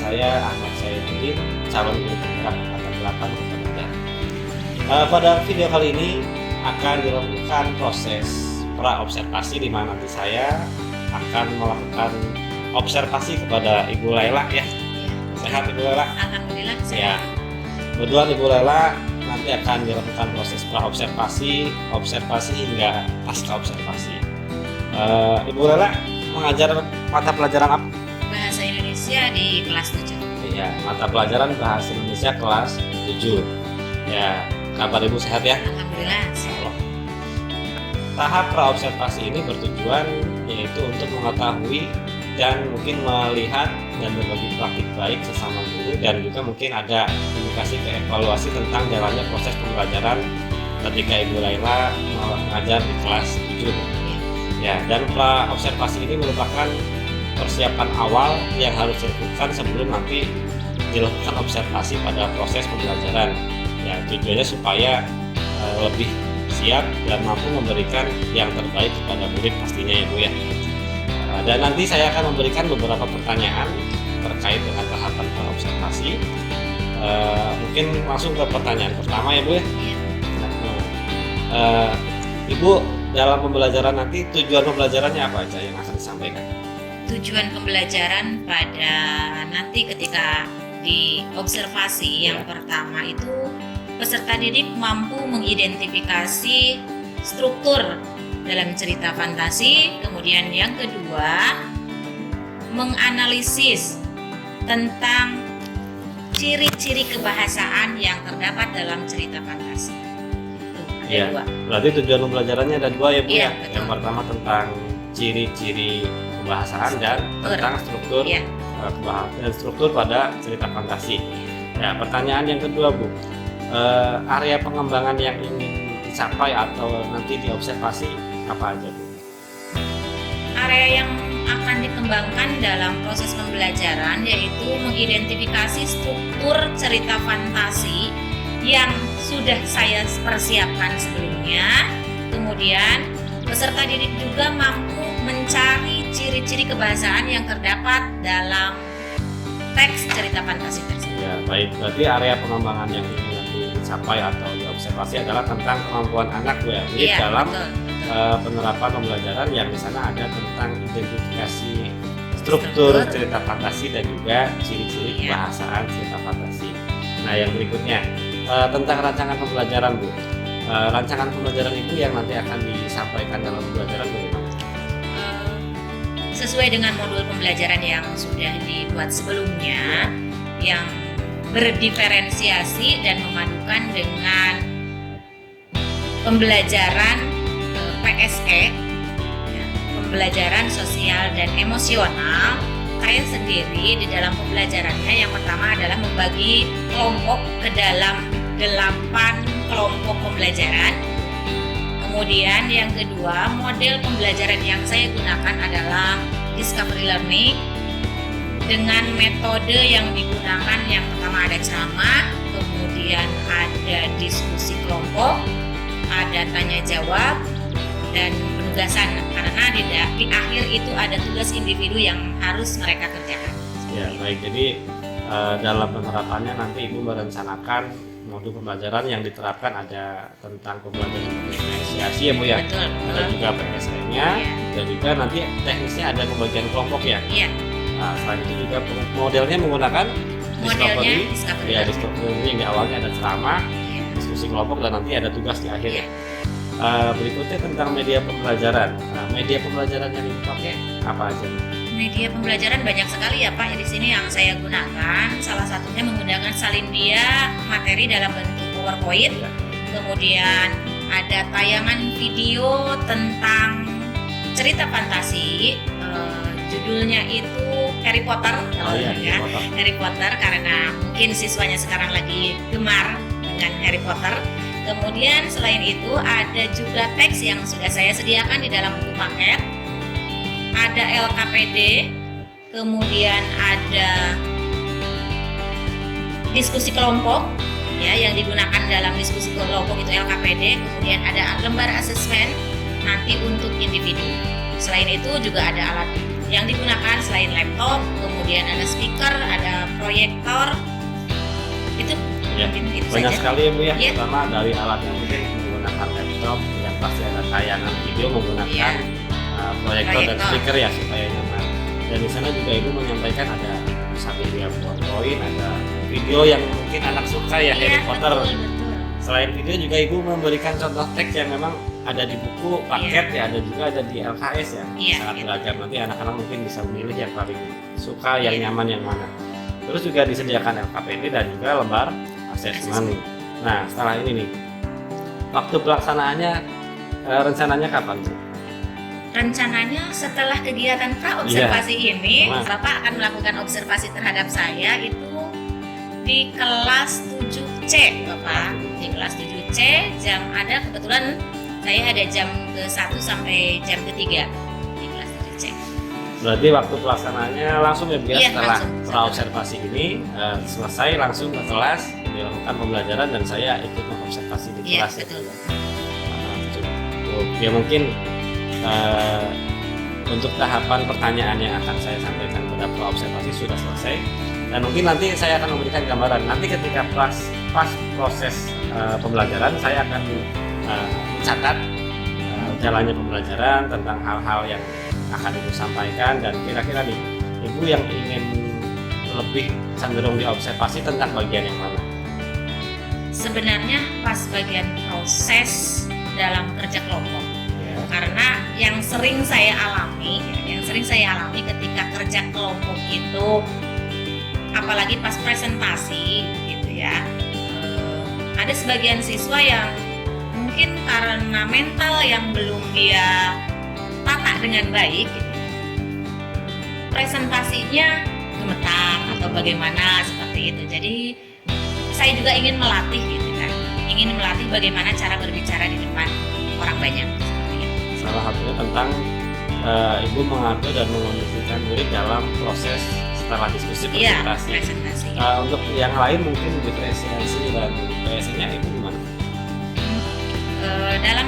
saya Ahmad Saifuddin, calon guru penggerak angkatan 8 Kota Banjar. Pada video kali ini akan dilakukan proses pra-observasi di mana nanti saya akan melakukan observasi kepada Ibu Laila ya. Sehat Ibu Laila? Alhamdulillah Ya. sehat. Kebetulan Ibu Laila nanti akan dilakukan proses pra-observasi, observasi hingga pasca observasi. Ibu Laila mengajar mata pelajaran apa? Bahasa Indonesia di kelas 7. Ya, mata pelajaran Bahasa Indonesia kelas 7. Ya, kabar Ibu sehat ya? Alhamdulillah sehat. Tahap pra-observasi ini bertujuan yaitu untuk mengetahui dan mungkin melihat dan berbagi praktik baik sesama guru, dan juga mungkin ada indikasi ke evaluasi tentang jalannya proses pembelajaran ketika Ibu Laila mengajar di kelas 7. Ya, dan pra-observasi ini merupakan persiapan awal yang harus dilakukan sebelum nanti dilakukan observasi pada proses pembelajaran. Ya, tujuannya supaya lebih siap dan mampu memberikan yang terbaik kepada murid pastinya ya Bu ya. Dan nanti saya akan memberikan beberapa pertanyaan terkait dengan tahapan observasi. Mungkin langsung ke pertanyaan pertama ya Bu ya. Ibu, dalam pembelajaran nanti tujuan pembelajarannya apa aja yang akan disampaikan? Tujuan pembelajaran pada nanti ketika di observasi yang pertama itu peserta didik mampu mengidentifikasi struktur dalam cerita fantasi. Kemudian yang kedua, menganalisis tentang ciri-ciri kebahasaan yang terdapat dalam cerita fantasi. Itu ada Ya, dua. berarti tujuan pembelajarannya ada dua ya Bu Iya, ya. betul. Yang pertama tentang ciri-ciri kebahasaan dan tentang struktur Iya. dan struktur pada cerita fantasi. Ya, pertanyaan yang kedua Bu, area pengembangan yang ingin dicapai atau nanti diobservasi apa aja Bu? Area yang akan dikembangkan dalam proses pembelajaran yaitu mengidentifikasi struktur cerita fantasi yang sudah saya persiapkan sebelumnya. Kemudian peserta didik juga mampu mencari ciri-ciri kebahasaan yang terdapat dalam teks cerita fantasi tersebut. Ya, baik. Berarti area pengembangan yang ingin nanti dicapai atau diobservasi adalah tentang kemampuan anak Bu ya. Jadi Iya, dalam betul. penerapan pembelajaran yang di sana ada tentang identifikasi struktur cerita fantasi dan juga ciri-ciri Iya. kebahasaan cerita fantasi. Nah, yang berikutnya tentang rancangan pembelajaran Bu. Rancangan pembelajaran itu yang nanti akan disampaikan dalam pembelajaran bagaimana? Sesuai dengan modul pembelajaran yang sudah dibuat sebelumnya, yang berdiferensiasi dan memadukan dengan pembelajaran PSE, ya, pembelajaran sosial dan emosional. Saya sendiri di dalam pembelajarannya yang pertama adalah membagi kelompok ke dalam 8 kelompok pembelajaran. Kemudian yang kedua, model pembelajaran yang saya gunakan adalah discovery learning dengan metode yang digunakan yang pertama ada ceramah, kemudian ada diskusi kelompok, ada tanya jawab, dan penugasan, karena di akhir itu ada tugas individu yang harus mereka kerjakan. Ya, baik. Jadi dalam penerapannya nanti Ibu merencanakan modul pembelajaran yang diterapkan ada tentang pembelajaran diferensiasi ya Bu ya. Betul, Ada betul. juga PSE-nya dan juga nanti teknisnya ada pembagian kelompok ya. Iya, Nah, selain itu juga modelnya menggunakan modelnya discovery. discovery Ya, learning. discovery yang di awalnya ada ceramah, Iya. diskusi kelompok, dan nanti ada tugas di akhir Iya. ya. Berikutnya tentang media pembelajaran. Nah, media pembelajaran yang dipakai apa aja Bu? Media pembelajaran banyak sekali ya Pak di sini yang saya gunakan. Salah satunya menggunakan salindia materi dalam bentuk PowerPoint. Ya. Kemudian ada tayangan video tentang cerita fantasi. Judulnya itu Harry Potter. Oh iya, Ya. foto. Harry Potter karena mungkin siswanya sekarang lagi gemar dengan Harry Potter. Kemudian selain itu ada juga teks yang sudah saya sediakan di dalam buku paket. Ada LKPD, kemudian ada diskusi kelompok ya yang digunakan dalam diskusi kelompok itu LKPD, kemudian ada lembar asesmen nanti untuk individu. Selain itu juga ada alat yang digunakan selain laptop, kemudian ada speaker, ada proyektor, itu Ya, mungkin itu banyak saja. sekali ya Bu ya, Iya. pertama dari alat yang mungkin menggunakan laptop, yang pasti ada tayangan video menggunakan Iya. proyektor dan Proyektor. speaker ya supaya nyaman. Dan di sana juga Ibu menyampaikan ada multimedia PowerPoint, ada video yang mungkin anak suka ya, Harry Iya, Potter. betul. Selain video juga Ibu memberikan contoh teks yang memang ada di buku paket ya, ada juga ada di LKS ya. Iya, Sangat gitu. beragam, nanti anak-anak mungkin bisa memilih yang paling suka, yang Iya. nyaman yang mana. Terus juga disediakan LKPD dan juga lembar asesmen. Nah, setelah ini nih, waktu pelaksanaannya rencananya kapan sih? Rencananya setelah kegiatan praobservasi ini, Mas. Bapak akan melakukan observasi terhadap saya itu di kelas 7C, Bapak. Di kelas 7C ada kebetulan saya ada jam ke-1 sampai jam ke-3 di kelas 7C. Berarti waktu pelaksanaannya langsung ya Bu ya, Iya, setelah langsung. praobservasi ini selesai langsung ke kelas dilakukan pembelajaran dan saya ikut mengobservasi di Iya, kelas. betul. Cukup. Ya mungkin untuk tahapan pertanyaan yang akan saya sampaikan pada praobservasi sudah selesai dan mungkin nanti saya akan memberikan gambaran. Nanti ketika pas proses pembelajaran saya akan mencatat jalannya pembelajaran tentang hal-hal yang akan Ibu sampaikan dan kira-kira nih Ibu yang ingin lebih cenderung diobservasi tentang bagian yang mana? Sebenarnya pas bagian proses dalam kerja kelompok. Ya. Karena yang sering saya alami ketika kerja kelompok itu, apalagi pas presentasi gitu ya, ada sebagian siswa yang mungkin karena mental yang belum dia tata dengan baik, gitu, presentasinya gemetar atau bagaimana seperti itu. Jadi saya juga ingin melatih gitu kan, ingin melatih bagaimana cara berbicara di depan orang banyak. Seperti itu. Salah satunya tentang Ibu mengatur dan mengondisikan murid dalam proses setelah diskusi Iya, presentasi. presentasi. Untuk yang lain mungkin diferensiasi dan PSN-nya Ibu gimana? Dalam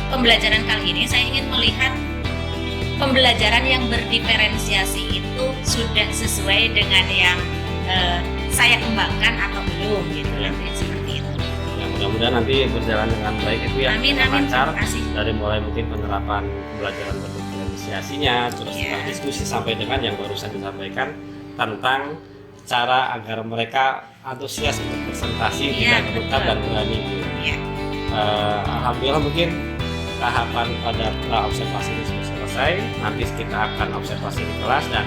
pembelajaran kali ini saya ingin melihat pembelajaran yang berdiferensiasi itu sudah sesuai dengan yang saya kembangkan atau belum gitu, nanti seperti itu. Ya mudah-mudahan nanti berjalan dengan baik Ibu ya. Amin, dengan amin. lancar. Terima kasih. Dari mulai mungkin penerapan pembelajaran berdiferensiasinya, terus Iya. tentang diskusi sampai dengan yang barusan disampaikan tentang cara agar mereka antusias untuk presentasi, Iya, tidak gemetar betul. dan berani. Bu. Iya. Alhamdulillah mungkin tahapan pada observasi ini sudah selesai. Nanti kita akan observasi di kelas dan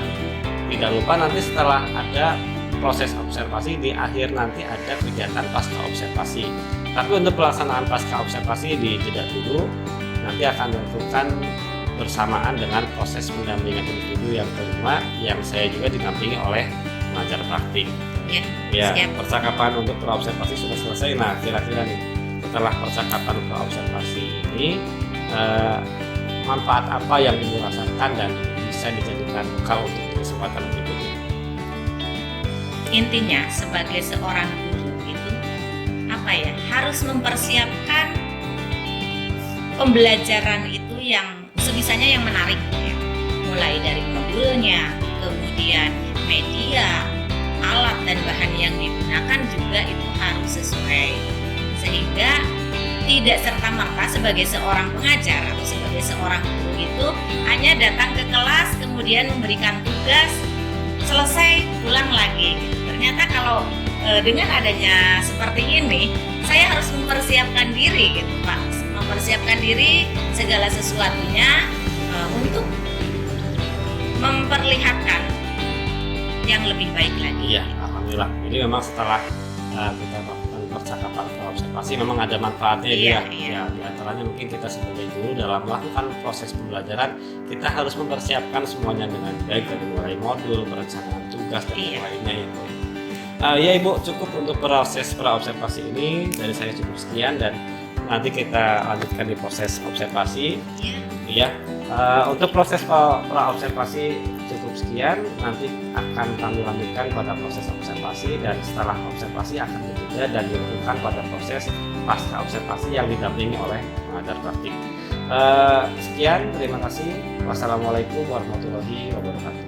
tidak lupa nanti setelah ada proses observasi di akhir nanti ada kegiatan pasca observasi. Tapi untuk pelaksanaan pasca observasi di jeda dulu nanti akan dilakukan bersamaan dengan proses pendampingan individu yang kelima yang saya juga dinampingi oleh pengajar praktik. Ya, Ya, siap. percakapan untuk praobservasi sudah selesai. Nah, kira-kira nih setelah percakapan praobservasi ini manfaat apa yang Ibu rasakan dan bisa dijadikan bekal untuk kesempatan berikutnya? Intinya sebagai seorang guru itu apa ya, harus mempersiapkan pembelajaran itu yang sebisanya yang menarik ya. Mulai dari modulnya, kemudian media, alat dan bahan yang digunakan juga itu harus sesuai, sehingga tidak serta-merta sebagai seorang pengajar atau sebagai seorang guru itu hanya datang ke kelas kemudian memberikan tugas selesai pulang lagi. Ternyata kalau dengan adanya seperti ini saya harus mempersiapkan diri gitu Pak, mempersiapkan diri segala sesuatunya untuk memperlihatkan yang lebih baik lagi. Iya, alhamdulillah. Jadi memang setelah kita melakukan percakapan observasi memang ada manfaatnya Iya, dia. iya. Ya, di antaranya mungkin kita sebagai guru dalam melakukan proses pembelajaran kita harus mempersiapkan semuanya dengan baik dari mulai modul, perencanaan tugas dan Iya. yang lainnya itu. Ya Ibu, cukup untuk proses praobservasi ini dari saya cukup sekian dan nanti kita lanjutkan di proses observasi. Ya. Ya, untuk proses praobservasi cukup sekian. Nanti akan kami lanjutkan pada proses observasi dan setelah observasi akan dijeda dan dilakukan pada proses pasca observasi yang didampingi oleh pengajar praktik. Sekian, terima kasih. Wassalamualaikum warahmatullahi wabarakatuh.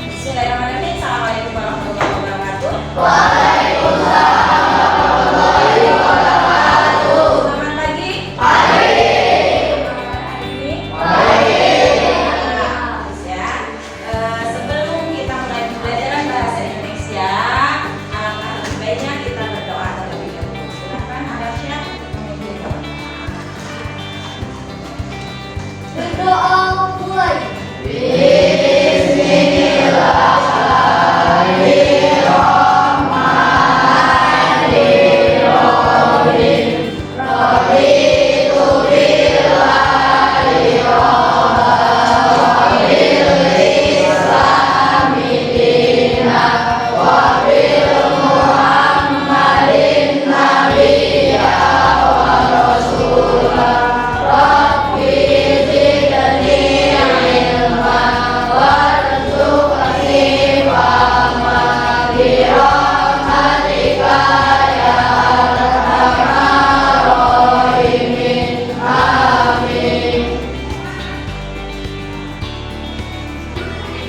Bismillahirrahmanirrahim. Assalamualaikum warahmatullahi wabarakatuh. Selamat pagi. Ya. Sebelum kita mulai pembelajaran bahasa Indonesia, alangkah lebih baiknya kita berdoa terlebih dahulu. Silakan Anda siap memimpin doa. Berdoa mulai.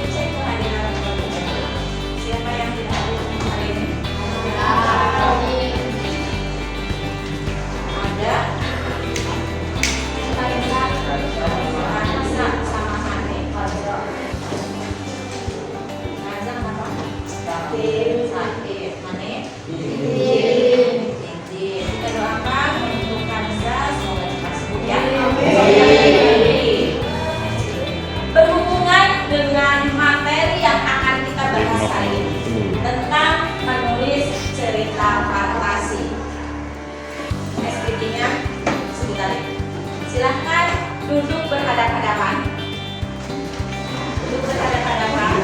Cek kehadiran Bapak. Siapa yang tidak hadir hari ini? Ada? Anissa sama Hani. Nazar apa? Sakit. Hani? Izin. Kita doakan untuk Kanza semoga cepat sembuh ya. Berhubungan dengan materi yang akan kita bahas hari ini tentang menulis cerita fantasi. SPT-nya sebentar. Silahkan duduk berhadapan-hadapan. Duduk berhadapan-hadapan.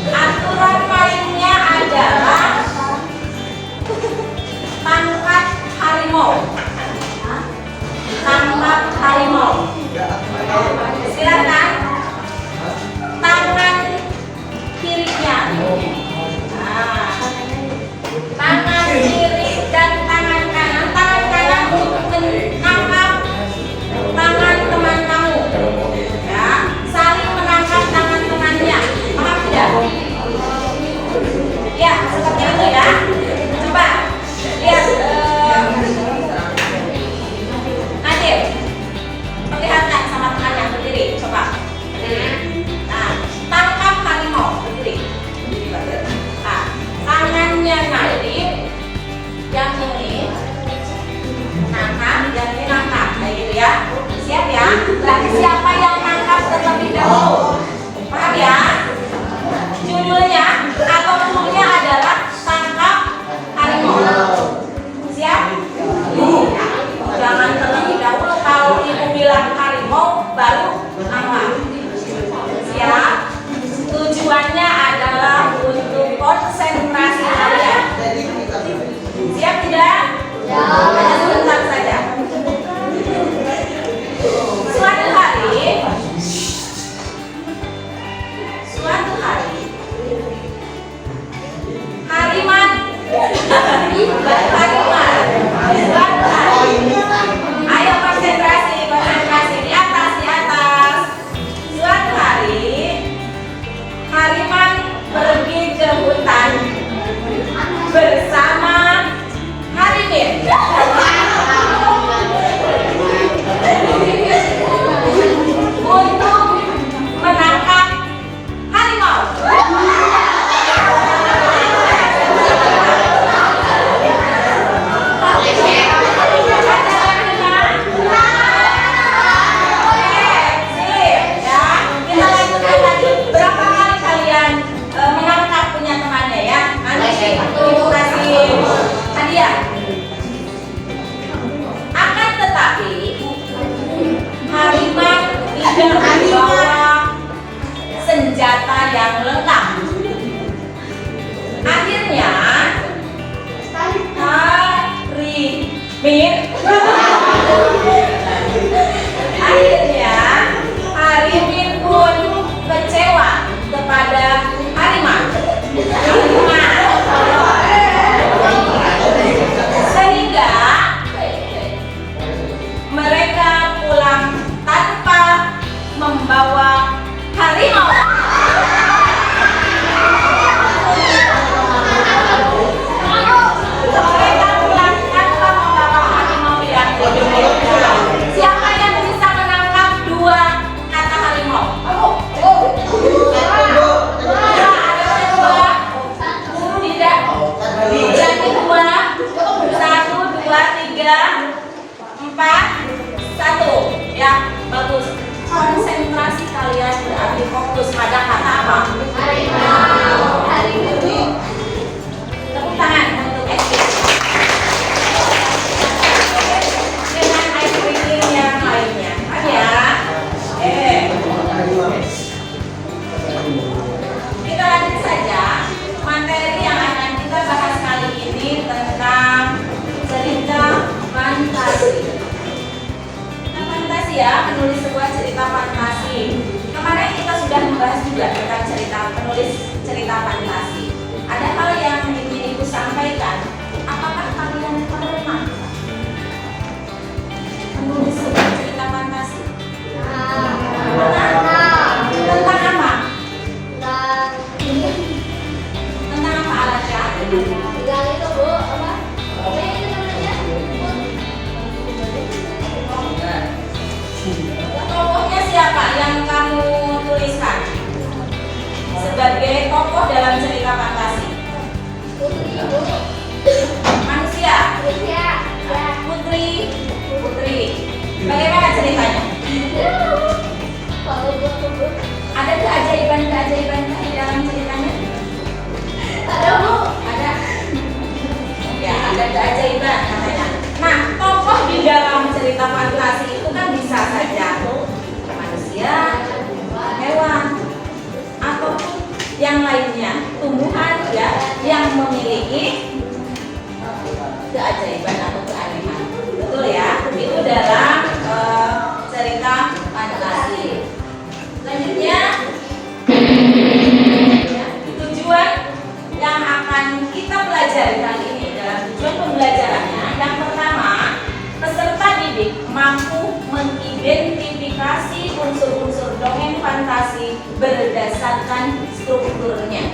Aturan mainnya adalah tangkap harimau. Tangkap harimau. Silakan tangan kirinya. Nah, tangan kiri dan tangan kanan. Tangan kanan untuk menangkap tangan teman kamu. Ya, saling menangkap tangan temannya. Paham tidak? Ya, seperti itu ya. Coba lihat Nadir. Perlihatkan sama teman yang berdiri. Coba berdiri. Nah, tangkap harimau. Berdiri. Nah, tangannya Nadir yang ini nangkap, yang ini nangkap. Kayak gitu ya. Siap ya? Berarti siapa yang nangkap terlebih dahulu? Paham ya? Judulnya atau judulnya adalah tangkap harimau. Siap? Jangan terlebih dahulu, kalau ibu bilang harimau baru nangkap. Siap? Tujuannya adalah untuk konsentrasi kalian. Siap tidak? Hanya sebentar saja. Suatu hari Hariman ayo konsentrasi di atas. Suatu hari Hariman pergi ke hutan bersama Harimin untuk menangkap harimau. Berapa kali kalian menangkap punya temannya ya? Nanti ibu kasih cerita fantasi. Ada hal yang ingin Ibu sampaikan. Apakah kalian pernah menulis sebuah cerita fantasi? Pernah? Tentang apa? Tentang apa, Alasya? Yang itu Bu, apa? Apa itu namanya? Tokohnya siapa yang kamu tuliskan sebagai tokoh dalam cerita fantasi? Putri Bu. Manusia? Ya. Ya. Putri. Bagaimana ceritanya? Kalau Bu. Ada keajaiban-keajaiban di dalam ceritanya? Ada Bu. Ada. Ya, ada keajaiban katanya. Nah, tokoh di dalam cerita fantasi itu kan bisa saja manusia, hewan, ataupun yang lainnya, tumbuhan ya, yang memiliki keajaiban atau keanehan. Betul ya? Itu dalam cerita fantasi. Selanjutnya, tujuan yang akan kita pelajari kali ini dalam tujuan pembelajarannya, yang pertama, peserta didik mampu mengidentifikasi unsur-unsur dongeng fantasi berdasarkan strukturnya.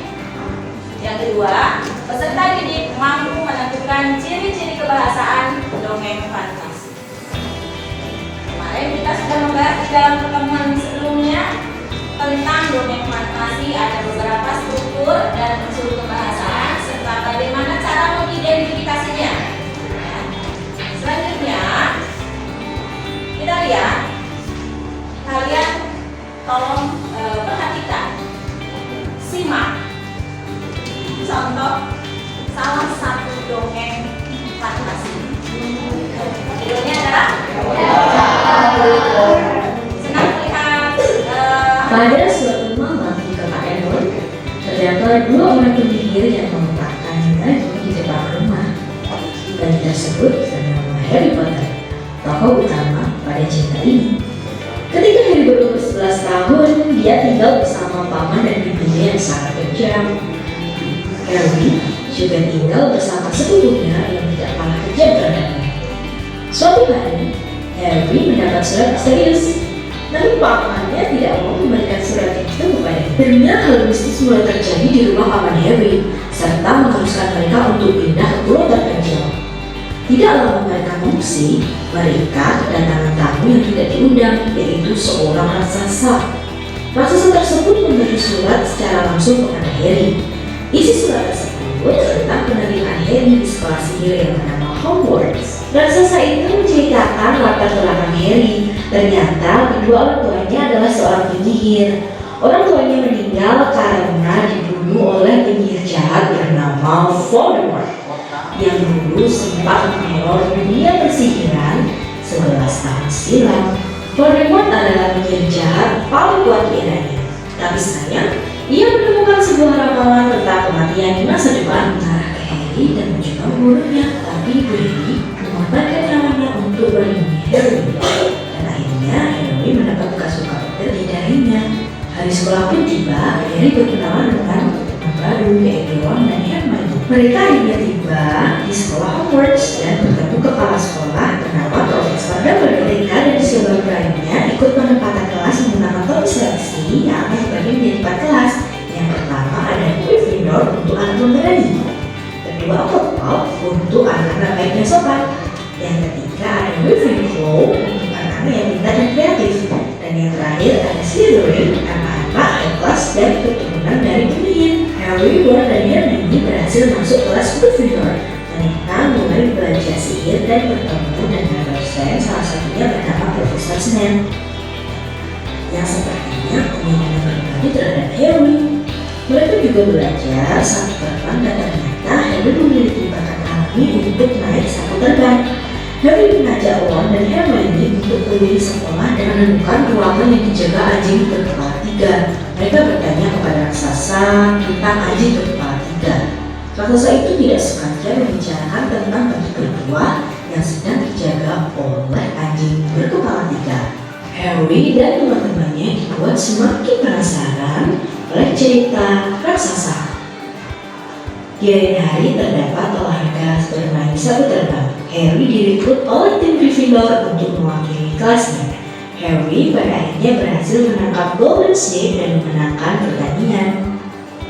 Yang kedua, peserta didik mampu menentukan ciri-ciri kebahasaan dongeng fantasi. Kemarin kita sudah membahas di dalam pertemuan sebelumnya tentang dongeng fantasi, ada beberapa struktur dan unsur kebahasaan serta bagaimana cara mengidentifikasinya. Ya. Selanjutnya kita lihat, kalian tolong perhatikan, simak contoh salah satu dongeng fantasi. Judulnya adalah Senang Melihat. Pada suatu malam di kota Enor, terdapat dua orang penyihir yang meletakkannya di depan rumah. Bayi tersebut bernama Harry Potter, tokoh utama pada cerita ini. Ketika Harry berumur 11 tahun, dia tinggal bersama paman dan bibinya yang sangat kejam. Harry juga tinggal bersama sepupunya yang tidak kalah kejam terhadapnya. Suatu hari, Harry mendapat surat misterius. Namun pamannya tidak mau memberikan surat itu kepadanya. Akhirnya hal mistis mulai terjadi di rumah paman Harry, serta mengharuskan mereka untuk pindah ke pulau terpencil. Tidak lama mereka mengungsi, mereka kedatangan tamu yang tidak diundang, yaitu seorang raksasa. Raksasa tersebut memberi surat secara langsung kepada Harry. Isi surat tersebut tentang penerimaan Harry di sekolah sihir yang bernama Hogwarts. Raksasa itu menceritakan latar belakang Harry. Ternyata kedua orang tuanya adalah seorang penyihir. Orang tuanya meninggal karena dibunuh oleh penyihir jahat bernama Voldemort, yang dulu sempat meneror dunia persihiran 11 tahun silam. Voldemort adalah penyihir jahat paling kuat di eranya. Tapi sayang, ia menemukan sebuah ramalan tentang kematian di masa depan mengarah ke Harry dan mencoba membunuhnya. Tapi Ibu Harry mengorbankan nyawanya untuk melindungi Harry. Dan akhirnya Harry mendapat bekas luka pedih darinya. Hari sekolah pun tiba, Harry berkenalan dengan teman baru yaitu Ron dan Hermione. Mereka akhirnya tiba di sekolah Hogwarts dan bertemu kepala sekolah bernama Profesor Dumbledore. Mereka dan seluruh lainnya ikut penempatan kelas menggunakan topi seleksi yang akan dibagi menjadi 4 kelas. Yang pertama ada Gryffindor untuk anak pemberani, kedua Hufflepuff untuk anak-anak baik dan sopan, yang ketiga ada Ravenclaw untuk anak-anak yang pintar dan kreatif, dan yang terakhir ada Slytherin, anak-anak high class dan keturunan dari penyihir. Harry, Ron, dan Hermione berhasil masuk kelas Gryffindor. Mereka mulai belajar sihir dan bertemu dengan dosen, salah satunya bernama Profesor Snape, yang sepertinya punya minat pribadi terhadap Harry. Mereka juga belajar saat terbang dan ternyata Harry memiliki bakat alami untuk naik sapu terbang. Harry mengajak Ron dan Hermione untuk keliling sekolah dan menemukan ruangan yang dijaga anjing berkepala 3. Mereka bertanya kepada raksasa tentang anjing berkepala 3. Raksasa itu tidak sengaja membicarakan tentang bagi kedua yang sedang dijaga oleh anjing berkepala 3. Harry dan teman-temannya dibuat semakin penasaran oleh cerita raksasa. Di lain hari terdapat olahraga bermain sapu terbang. Harry direkrut oleh tim Gryffindor untuk mewakili kelasnya. Harry pada akhirnya berhasil menangkap Golden Snape dan memenangkan pertandingan.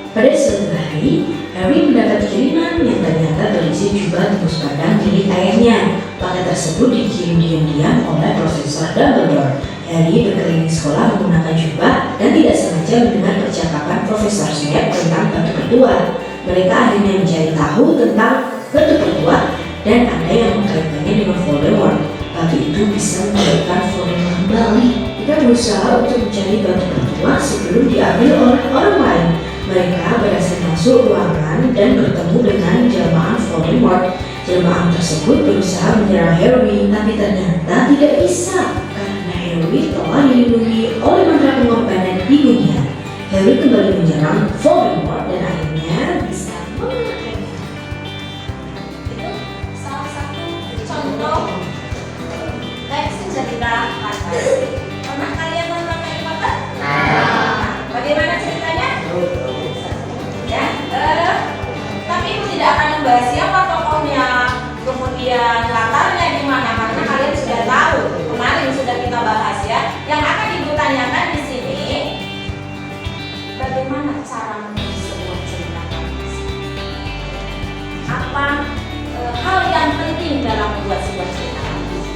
Pada suatu hari, Harry mendapat kiriman yang ternyata berisi jubah tembus pandang milik ayahnya. Paket tersebut dikirim diam-diam oleh Profesor Dumbledore. Harry berkeliling sekolah menggunakan jubah dan tidak sengaja mendengar percakapan Profesor Snape tentang batu pertua. Mereka akhirnya mencari tahu tentang batu pertua dan ada yang mengkaitkannya dengan Voldemort. Batu itu bisa menjadikan Voldemort kembali. Mereka berusaha untuk mencari batu pertua sebelum diambil oleh orang lain. Mereka berhasil masuk ruangan dan bertemu dengan jelmaan Voldemort. Jelmaan tersebut berusaha menyerang Harry, tapi ternyata tidak bisa karena Harry telah dilindungi oleh mantra pengorbanan ibunya. Harry kembali menyerang Voldemort dan akhirnya bisa mengalahkannya. Itu salah satu contoh teks cerita fantasi. Pernah kalian nonton Harry Potter? Bagaimana ceritanya? Ya, tapi ibu tidak akan membahas siapa tokohnya, kemudian latarnya di mana, karena kalian sudah tahu. Kemarin sudah kita bahas ya. Yang akan ibu tanyakan di sini, bagaimana cara menulis sebuah cerita fantasi? Apa hal yang penting dalam membuat sebuah cerita fantasi?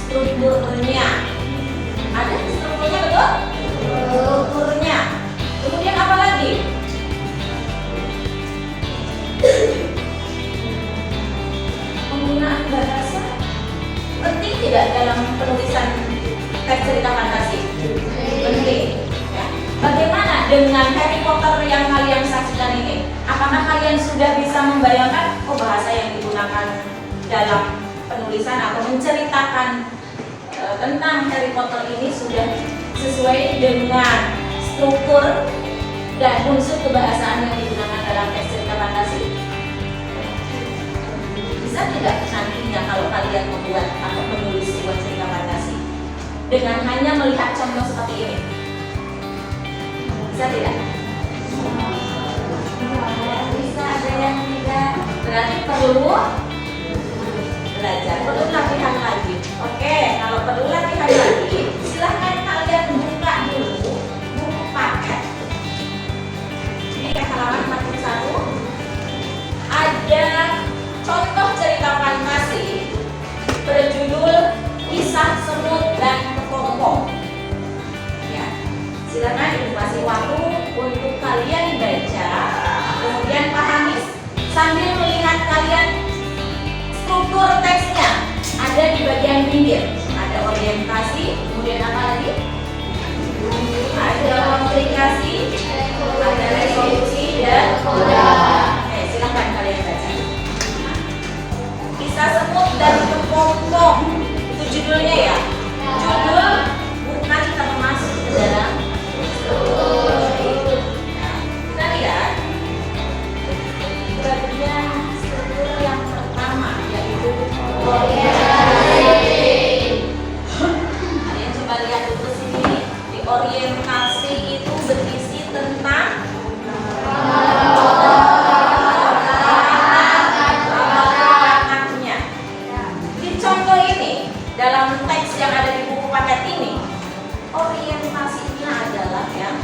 Strukturnya. Ada strukturnya, betul? Strukturnya. Kemudian apa lagi? Penggunaan bahasa penting tidak dalam penulisan teks cerita fantasi? Penting. Ya. Bagaimana dengan Harry Potter yang kalian saksikan ini? Apakah kalian sudah bisa membayangkan bahasa yang digunakan dalam penulisan atau menceritakan tentang Harry Potter ini sudah sesuai dengan struktur dan unsur kebahasaan yang digunakan dalam teks cerita fantasi? Bisa tidak nantinya kalau kalian membuat atau menulis sebuah cerita fantasi dengan hanya melihat contoh seperti ini? Bisa tidak? Bisa, ada yang tidak. Berarti perlu belajar, perlu latihan lagi. Oke, kalau perlu latihan lagi, silahkan kalian buka dulu buku paket. Ini ke halaman 41. Ada contoh cerita fantasi berjudul Kisah Semut dan Kepompong. Ya, silahkan ibu kasih waktu untuk kalian baca, kemudian pahami sambil melihat kalian struktur teksnya. Ada di bagian pinggir, ada orientasi, kemudian apa lagi? Ada komplikasi, ada resolusi dan oke, silakan kalian baca. Kisah Semut dan Kepompong, itu judulnya ya. Judul bukan termasuk ke dalam struktur. Nah, kita lihat bagian struktur yang pertama yaitu kalian coba lihat dulu sini. Di orientasi itu berisi tentang anaknya. Di contoh ini, dalam teks yang ada di buku paket ini, orientasinya adalah yang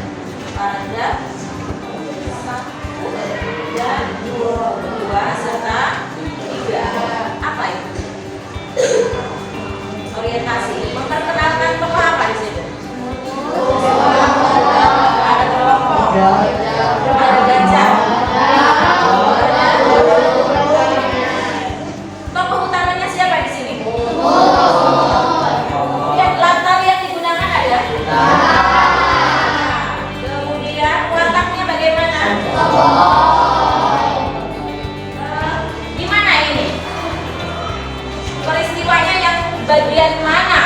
pada 1 dan 2 serta 3. Apa itu? Orientasi memperkenalkan tokoh apa di situ? Ada kelompok, ada gajah. Tokoh utamanya siapa di sini? Yang latar yang digunakan ada. Kemudian wataknya bagaimana? Gimana ini? Peristiwanya yang bagian mana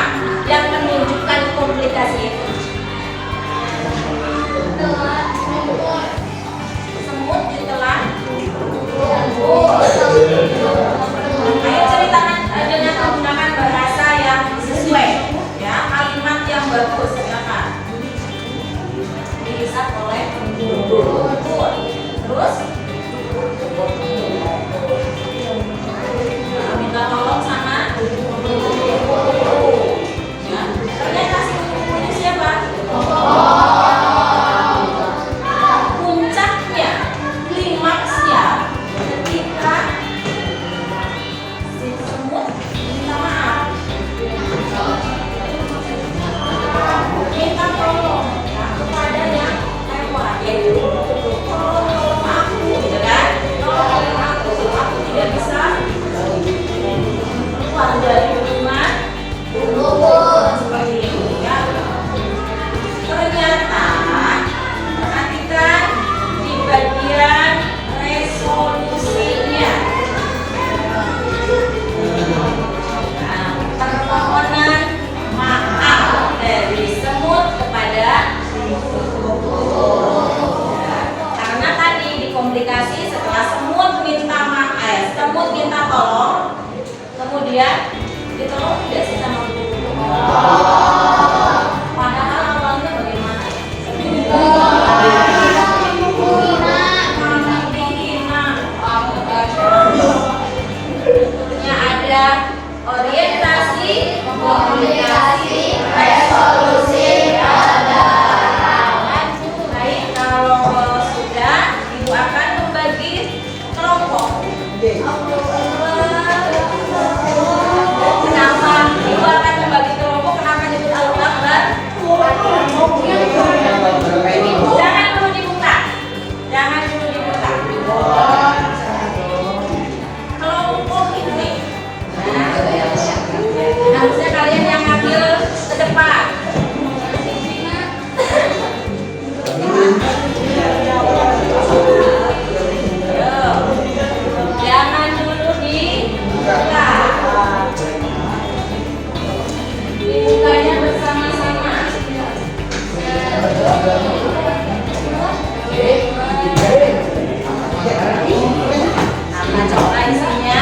yang menunjukkan komplikasi itu? Semut ditelan. Ayo ceritakan dengan menggunakan bahasa yang sesuai, ya, kalimat yang bagus, silakan. dilihat oleh guru. Terus minta tolong sama guru. Ya, kalian kasih buku-bukunya siapa? Puncaknya, klimaksnya ketika si semut minta maaf, minta tolong kepada yang lewat, yaitu tolong aku, gitu kan? Tolong aku tidak bisa keluar dari rumah seperti itu, ya. Ternyata perhatikan di bagian resolusinya. Nah, permohonan maaf dari semut kepada karena tadi dikomplikasi setelah semut minta maaf, semut minta tolong, kemudian ditolong tidak sih sama guru? Padahal awalnya bagaimana? Sebetulnya ada orientasi, komunikasi, resolusi, pendalaman. Baik, kalau sudah, ibu akan membagi kelompok. Kenapa ibu akan membagi kelompok? Kenapa disebut Allahu Akbar? Jangan dulu dibuka. Jangan dulu dibuka. Kelompok ini, harusnya kalian yang ngambil ke depan. Jangan dulu dibuka. Dibukanya bersama-sama. Nah, coba isinya.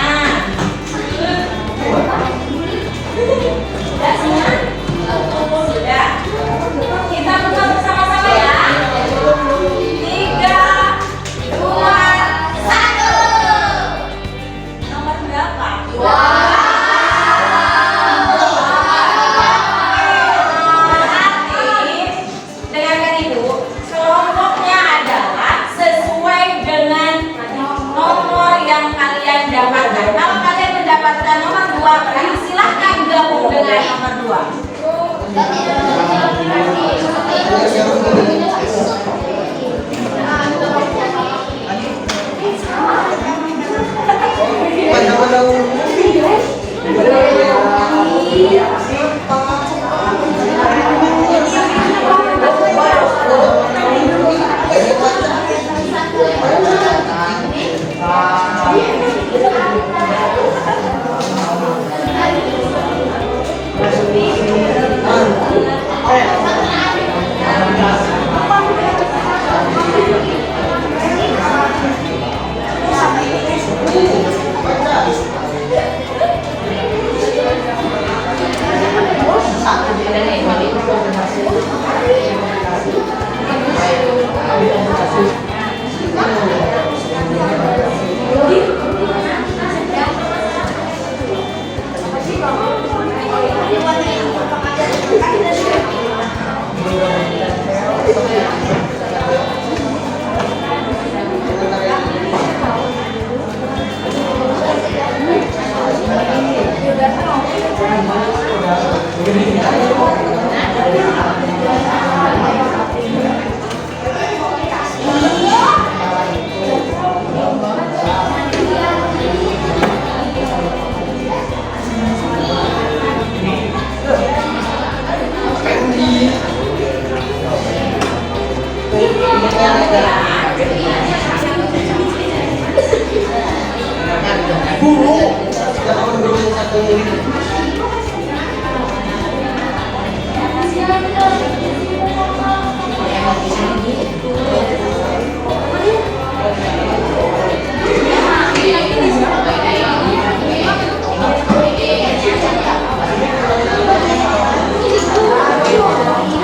Sudah semua? Sudah. Kita buka bersama-sama ya. 3, 2, 1. Nomor berapa? Berarti, dengarkan ibu, kelompoknya adalah sesuai dengan nomor yang kalian dapatkan. Kalau kalian mendapatkan nomor 2, berarti silahkan gabung dengan nomor 2.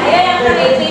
Ayo yang teliti.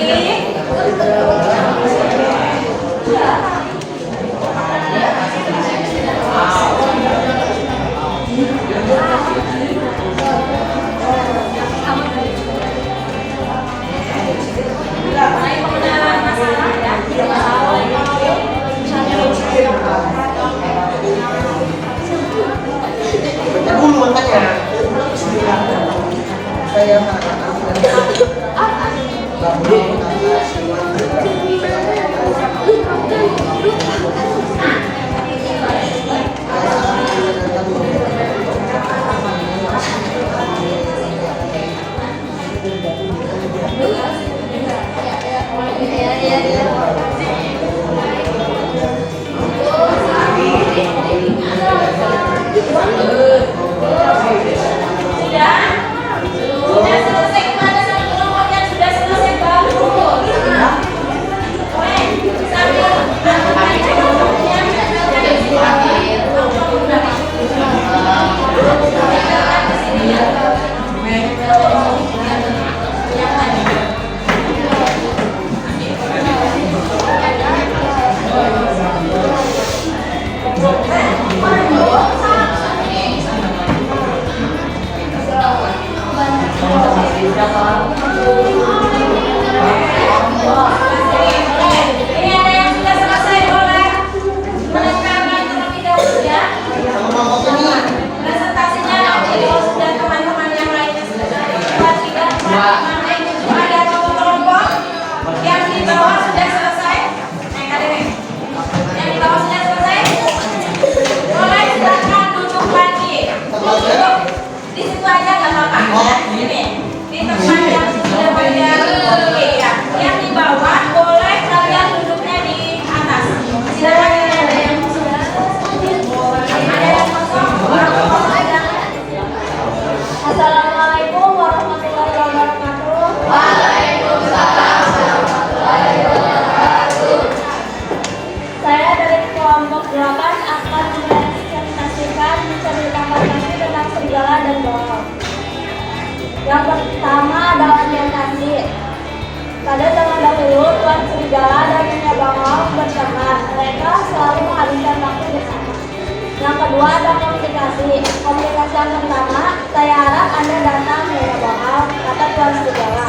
Kedua ada komunikasi. Komunikasi yang pertama, saya harap Anda datang beberapa hal kata Tuhan segala.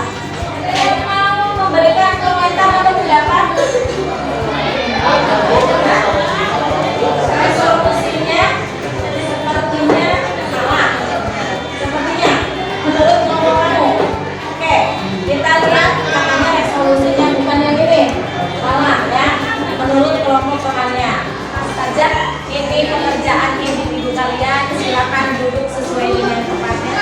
Mau memberikan komentar atau pendapat? Resolusinya sepertinya sama. Sepertinya menurut kelompok kamu. Oke, kita lihat katanya resolusinya bukan yang ini. Salah ya. Menurut kelompok temannya. Saja ini pekerjaan individu kalian, silakan duduk sesuai dengan tempatnya.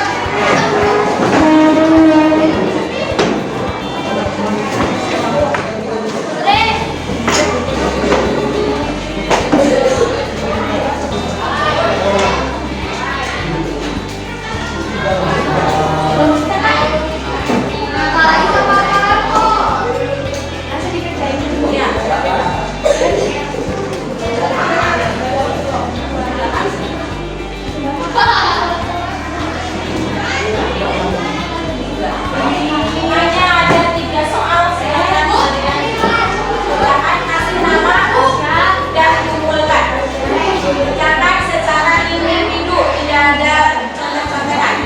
Hanya ada 3 soal, silakan kalian silakan kasih nama dan kumpulkan. Catat secara individu, tidak ada contoh-contohan.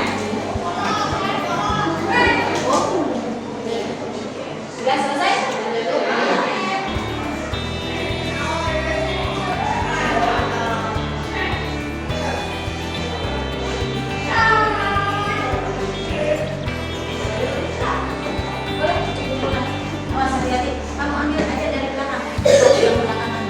Sudah selesai? Boleh kumpulkan. Awas hati-hati. Kamu ambil aja dari belakang. Satu yang belakangan.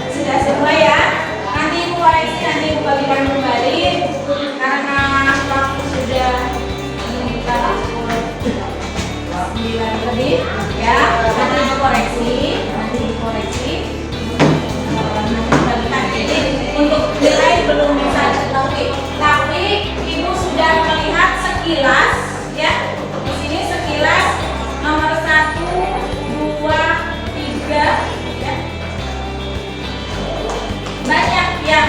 Sudah semua ya. Nanti ibu koreksi, nanti ibu bagikan kembali karena waktu sudah menunjukkan 9 lebih ya. Nanti ibu koreksi, nanti bagikan ini untuk nilai belum bisa diketahui. Tapi ibu sudah melihat sekilas ya. Di sini sekilas nomor 1, 2, 3 ya. Banyak yang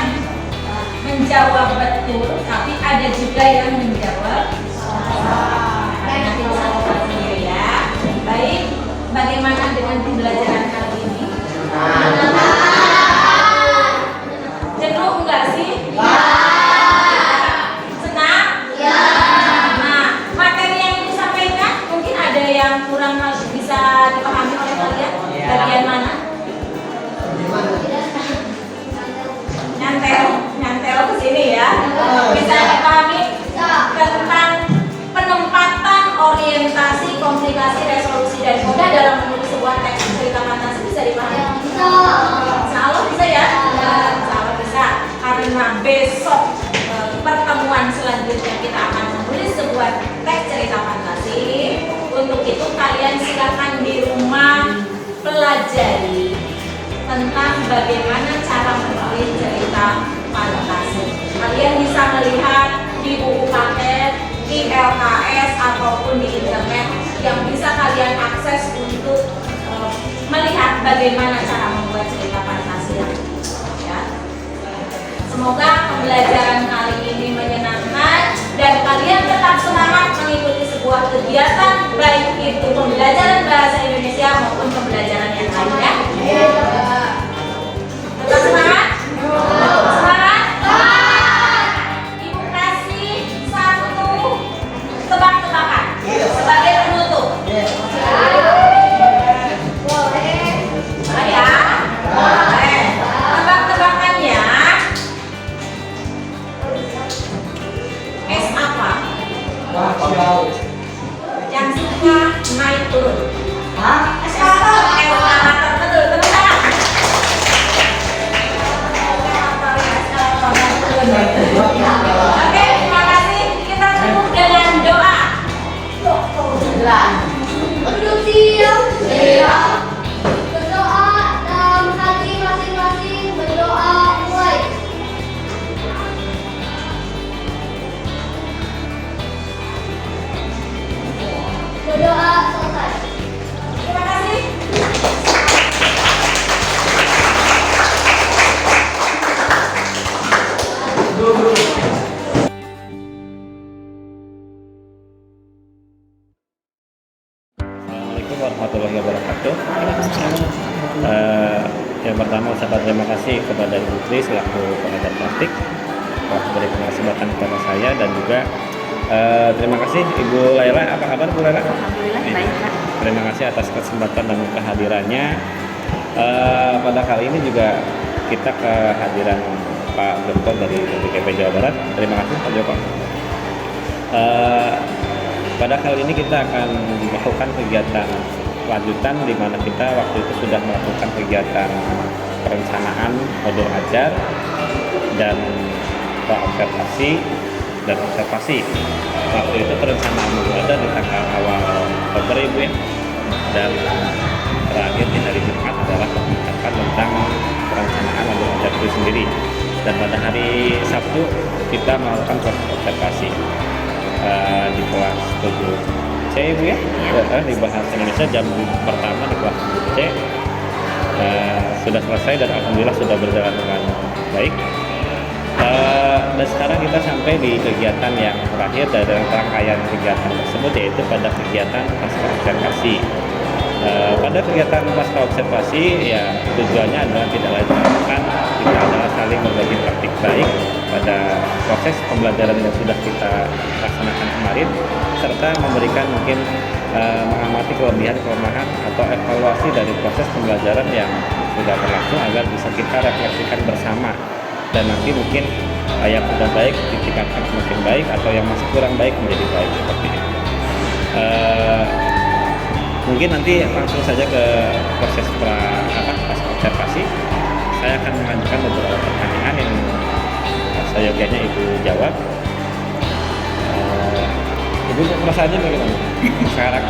menjawab betul, tapi ada juga yang menjawab salah. Nanti bisa lihat sendiri ya. Baik, bagaimana dengan pembelajaran kali ini? Jenuh enggak sih? Senang? Nah, materi yang ibu sampaikan mungkin ada yang kurang bisa dipahami oleh kalian. Bagian mana? Nyantel ke sini ya. Bisa dipahami tentang penempatan orientasi, komplikasi, resolusi dan koda dalam menulis sebuah teks cerita fantasi. Bisa dipahami? Insya Allah bisa ya. Insya Allah bisa. Karena besok pertemuan selanjutnya kita akan menulis sebuah teks cerita fantasi. Untuk itu kalian silakan di rumah pelajari tentang bagaimana cara menulis cerita fantasi. Kalian bisa melihat di buku paket, di LKS ataupun di internet yang bisa kalian akses untuk melihat bagaimana cara membuat cerita fantasi. Ya. Semoga pembelajaran kali ini menyenangkan dan kalian tetap semangat mengikuti sebuah kegiatan, baik itu pembelajaran bahasa Indonesia maupun pembelajaran yang lainnya. Tetap semangat? Semangat? Ibu kasih satu tebak-tebakan sebagai penutup. Boleh. Ya? Boleh. Tebak-tebakannya es apa? Yang suka naik turun. warahmatullahi wabarakatuh. Yang pertama, ucapkan terima kasih kepada Ibu Tri selaku pengajar plastik telah memberikan kesempatan kepada saya, dan juga terima kasih Ibu Laila. Apa kabar Bu Laila? Alhamdulillah baik Pak. Terima kasih atas kesempatan dan kehadirannya. Pada kali ini juga kita kehadiran Pak Dr. dari BPKP Jawa Barat. Terima kasih Pak Joko. Pada kali ini kita akan melakukan kegiatan lanjutan di mana kita waktu itu sudah melakukan kegiatan perencanaan modul ajar dan observasi waktu itu perencanaan modul ada di tanggal awal Oktober Ibu ya, dan terakhir di hari Jumat adalah pengungkapan tentang perencanaan modul ajar itu sendiri, dan pada hari Sabtu kita melakukan proses observasi di kelas 7C Ibu ya, di bahasa Indonesia jam pertama di kelas 7C sudah selesai dan alhamdulillah sudah berjalan dengan baik. Dan sekarang kita sampai di kegiatan yang terakhir dari rangkaian kegiatan tersebut, yaitu pada kegiatan pasca observasi. Pada kegiatan pasca observasi ya tujuannya adalah tidak lain melakukan kita adalah saling berbagi praktik baik pada proses pembelajaran yang sudah kita laksanakan kemarin, serta memberikan mungkin mengamati kelebihan-kelemahan atau evaluasi dari proses pembelajaran yang sudah berlangsung agar bisa kita refleksikan bersama, dan nanti mungkin yang sudah baik ditingkatkan semakin baik atau yang masih kurang baik menjadi baik seperti itu. Mungkin nanti langsung saja ke proses pas observasi. Saya akan mengajukan beberapa pertanyaan yang seyogianya Ibu jawab. Ibu perasaannya bagaimana sekarang?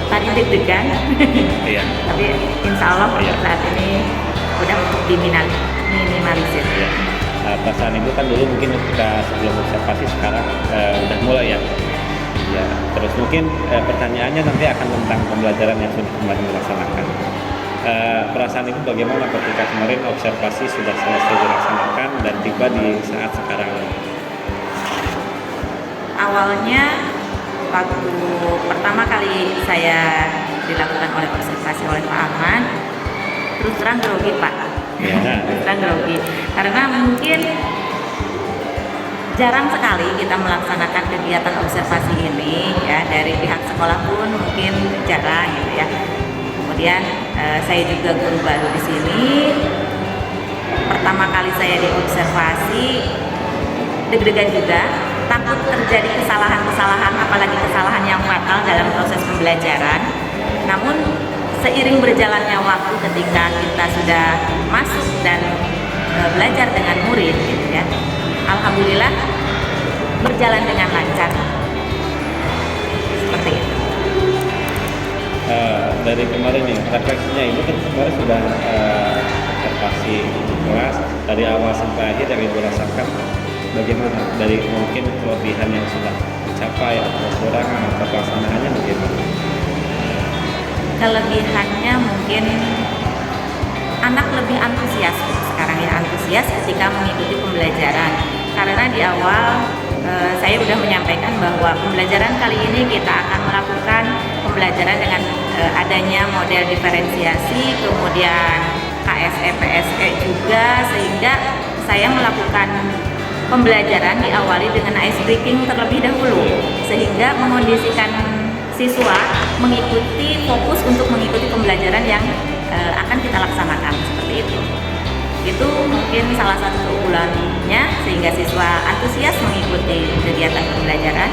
Tadi deg-degan, Iya. tapi insya Allah Iya. saat ini udah untuk diminimalisir. Iya. Perasaan Ibu kan dulu mungkin ketika sebelum observasi, sekarang udah mulai ya. Ya, terus mungkin pertanyaannya nanti akan tentang pembelajaran yang sudah kemarin dilaksanakan. Perasaan Ibu bagaimana ketika kemarin observasi sudah selesai dilaksanakan dan tiba di saat sekarang? Awalnya waktu pertama kali saya dilakukan oleh observasi oleh Pak Ahmad, terus terang grogi Pak. Ya. Terus terang grogi karena mungkin jarang sekali kita melaksanakan kegiatan observasi ini ya, dari pihak sekolah pun mungkin jarang gitu ya. Kemudian saya juga guru baru di sini. Pertama kali saya diobservasi deg-degan juga, takut terjadi kesalahan-kesalahan, apalagi kesalahan yang fatal dalam proses pembelajaran. Namun seiring berjalannya waktu ketika kita sudah masuk dan belajar dengan murid gitu ya, alhamdulillah berjalan dengan lancar. Seperti itu. Dari kemarin nih, refleksinya Ibu kan kemarin sudah observasi kelas dari awal sampai akhir yang Ibu rasakan bagaimana, dari mungkin kelebihan yang sudah dicapai atau kekurangan atau pelaksanaannya bagaimana? Kelebihannya mungkin anak lebih antusias sekarang ya, antusias ketika mengikuti pembelajaran, karena di awal saya sudah menyampaikan bahwa pembelajaran kali ini kita akan melakukan pembelajaran dengan adanya model diferensiasi, kemudian KSE, PSE juga, sehingga saya melakukan pembelajaran diawali dengan ice breaking terlebih dahulu, sehingga mengondisikan siswa mengikuti, fokus untuk mengikuti pembelajaran yang akan kita laksanakan, seperti itu. Itu mungkin salah satu keunggulannya, sehingga siswa antusias mengikuti kegiatan pembelajaran.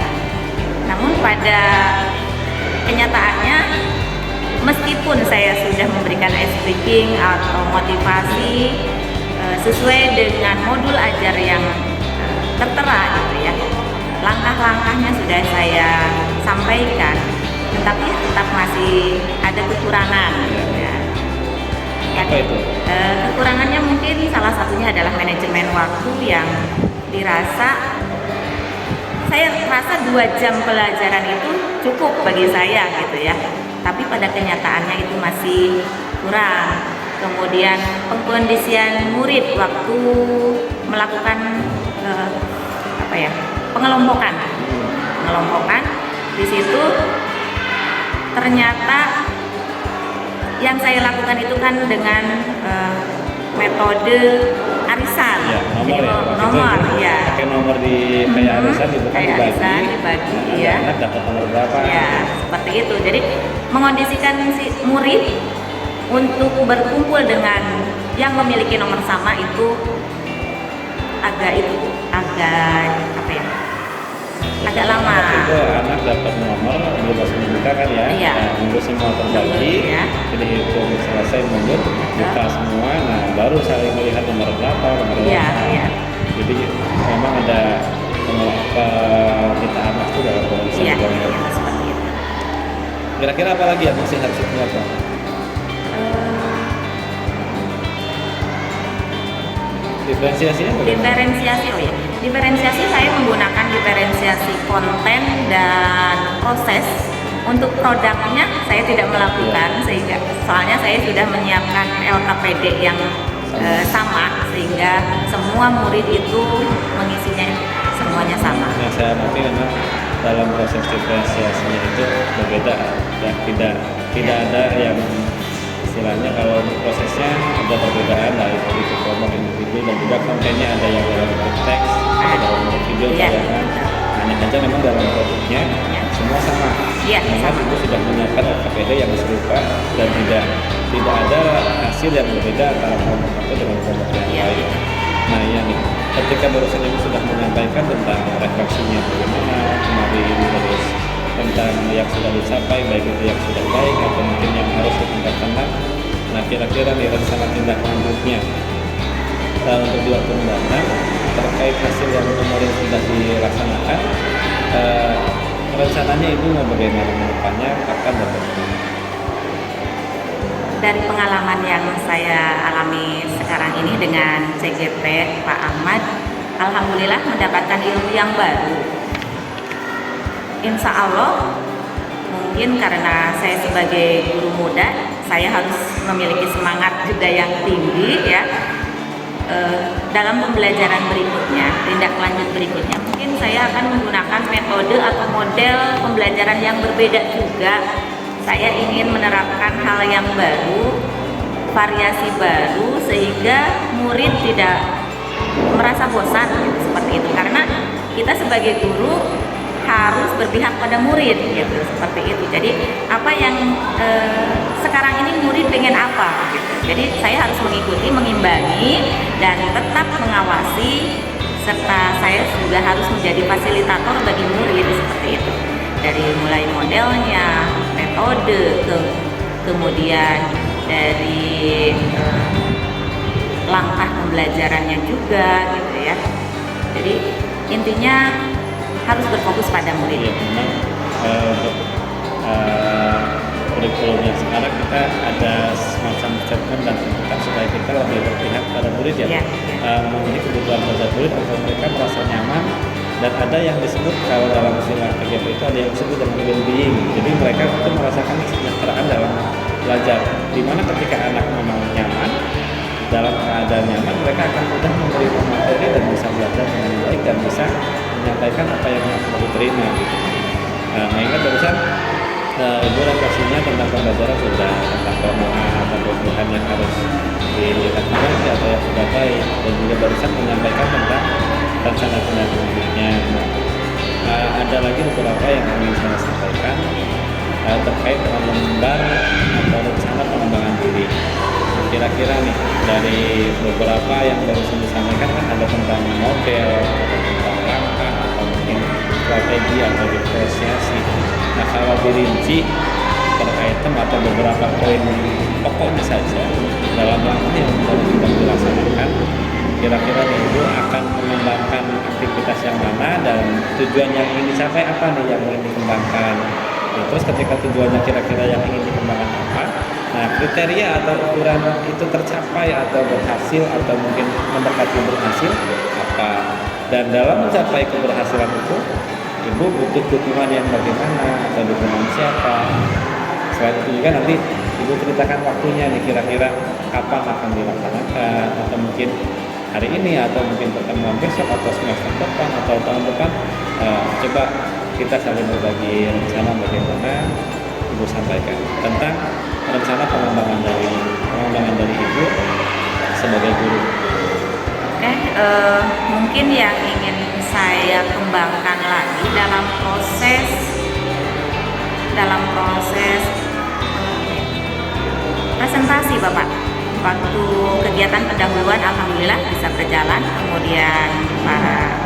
Namun pada kenyataannya, meskipun saya sudah memberikan ice breaking atau motivasi sesuai dengan modul ajar yang tertera gitu ya, langkah-langkahnya sudah saya sampaikan, tetapi tetap masih ada kekurangan gitu ya. Apa itu? Kekurangannya mungkin salah satunya adalah manajemen waktu yang dirasa, saya rasa 2 jam pelajaran itu cukup bagi saya gitu ya, tapi pada kenyataannya itu masih kurang. Kemudian pengkondisian murid waktu melakukan pengelompokan di situ ternyata yang saya lakukan itu kan dengan metode arisan. Ya, nomor Jadi, ya. Waktu nomor itu ya. pakai nomor di kayak arisan gitu kan, Kayak arisan dibagi, ya. Anak dapat nomor berapa? Ya, seperti itu. Jadi mengondisikan si murid untuk berkumpul dengan yang memiliki nomor sama itu agak apa ya? Agak lama. Waktu itu anak dapat nomor belum masuk dibuka kan ya? Iya. Nah, nunggu semua terbagi, Iya. jadi hitung selesai mundur, buka semua, nah baru saling melihat nomor berapa, nomor Iya, berapa. iya. Jadi memang ada kita anak itu dalam kondisi Iya, yang iya, seperti itu. Kira-kira apa lagi yang masih harus dilakukan? Diferensiasinya bagaimana? Diferensiasi, oh ya, diferensiasi saya menggunakan diferensiasi konten dan proses. Untuk produknya saya tidak melakukan sehingga soalnya saya sudah menyiapkan LKPD yang sama sehingga semua murid itu mengisinya semuanya sama. Nah, saya amati memang dalam proses diferensiasinya itu berbeda ya, tidak ada yang istilahnya kalau untuk prosesnya ada perbedaan dari itu kelompok individu dan juga kontennya ada yang dalam bentuk teks, ada dalam bentuk video, Iya. tayangan. Hanya saja memang dalam produknya semua sama. Iya, Memang sama. itu sudah menyiapkan LKPD yang serupa dan tidak ada hasil yang berbeda antara kelompok satu dengan kelompok yang Iya. lain. Nah, iya nih, ketika barusan ibu sudah menyampaikan tentang refleksinya bagaimana kemarin, terus tentang yang sudah dicapai, baik itu yang sudah baik atau mungkin yang harus ditingkatkan. Nah, kira-kira nih rencana tindak lanjutnya untuk di waktu mendatang terkait hasil yang kemarin sudah dilaksanakan, rencananya ibu mau bagaimana ke depannya, kapan dan bagaimana? Dari pengalaman yang saya alami sekarang ini dengan CGP Pak Ahmad, alhamdulillah mendapatkan ilmu yang baru. Insya Allah mungkin karena saya sebagai guru muda, saya harus memiliki semangat juga yang tinggi ya. Dalam pembelajaran berikutnya, tindak lanjut berikutnya, mungkin saya akan menggunakan metode atau model pembelajaran yang berbeda juga. Saya ingin menerapkan hal yang baru, variasi baru, sehingga murid tidak merasa bosan gitu, seperti itu. Karena kita sebagai guru harus berpihak pada murid gitu, seperti itu. Jadi apa yang sekarang ini murid pengen apa gitu. Jadi saya harus mengikuti, mengimbangi dan tetap mengawasi, serta saya juga harus menjadi fasilitator bagi murid seperti itu. Dari mulai modelnya, metode, kemudian dari langkah pembelajarannya juga gitu ya. Jadi intinya harus berfokus pada murid. Iya, memang untuk kurikulum yang sekarang kita ada semacam statement dan tuntutan supaya kita lebih berpihak pada murid ya, Iya. memenuhi kebutuhan dasar murid agar mereka merasa nyaman, dan ada yang disebut kalau dalam istilah KGP itu ada yang disebut dengan well-being. Jadi mereka itu merasakan kesejahteraan dalam belajar, dimana ketika anak memang nyaman, dalam keadaan nyaman mereka akan mudah menerima materi dan bisa belajar dengan baik dan bisa menyampaikan apa yang mau diterima gitu. Mengingat barusan ibu refleksinya tentang pembelajaran sudah tentang kelemahan atau kelebihan yang harus dilakukan atau yang sudah baik, dan juga barusan menyampaikan tentang rencana tindak lanjutnya. Ada lagi beberapa yang ingin saya sampaikan terkait dengan lembar atau rencana pengembangan diri. Kira-kira nih dari beberapa yang barusan disampaikan kan ada tentang model, ada tentang langkah atau mungkin strategi atau diferensiasi. Nah, kalau dirinci terkait atau beberapa poin pokoknya saja dalam langkah yang baru sudah dilaksanakan, kira-kira ibu akan mengembangkan aktivitas yang mana dan tujuan yang ingin dicapai apa nih yang ingin dikembangkan. Nah, terus ketika tujuannya kira-kira yang ingin dikembangkan apa, nah kriteria atau ukuran itu tercapai atau berhasil atau mungkin mendekati berhasil apa, dan dalam mencapai keberhasilan itu ibu butuh dukungan yang bagaimana atau dukungan siapa. Selain itu juga nanti ibu ceritakan waktunya nih, kira-kira kapan akan dilaksanakan, atau mungkin hari ini atau mungkin pertemuan besok atau semester depan atau tahun depan. Coba kita saling berbagi rencana bagaimana Ibu sampaikan tentang rencana pengembangan dari Ibu sebagai guru. Oke, mungkin yang ingin saya kembangkan lagi dalam proses presentasi Bapak. Waktu kegiatan pendahuluan alhamdulillah bisa berjalan, kemudian para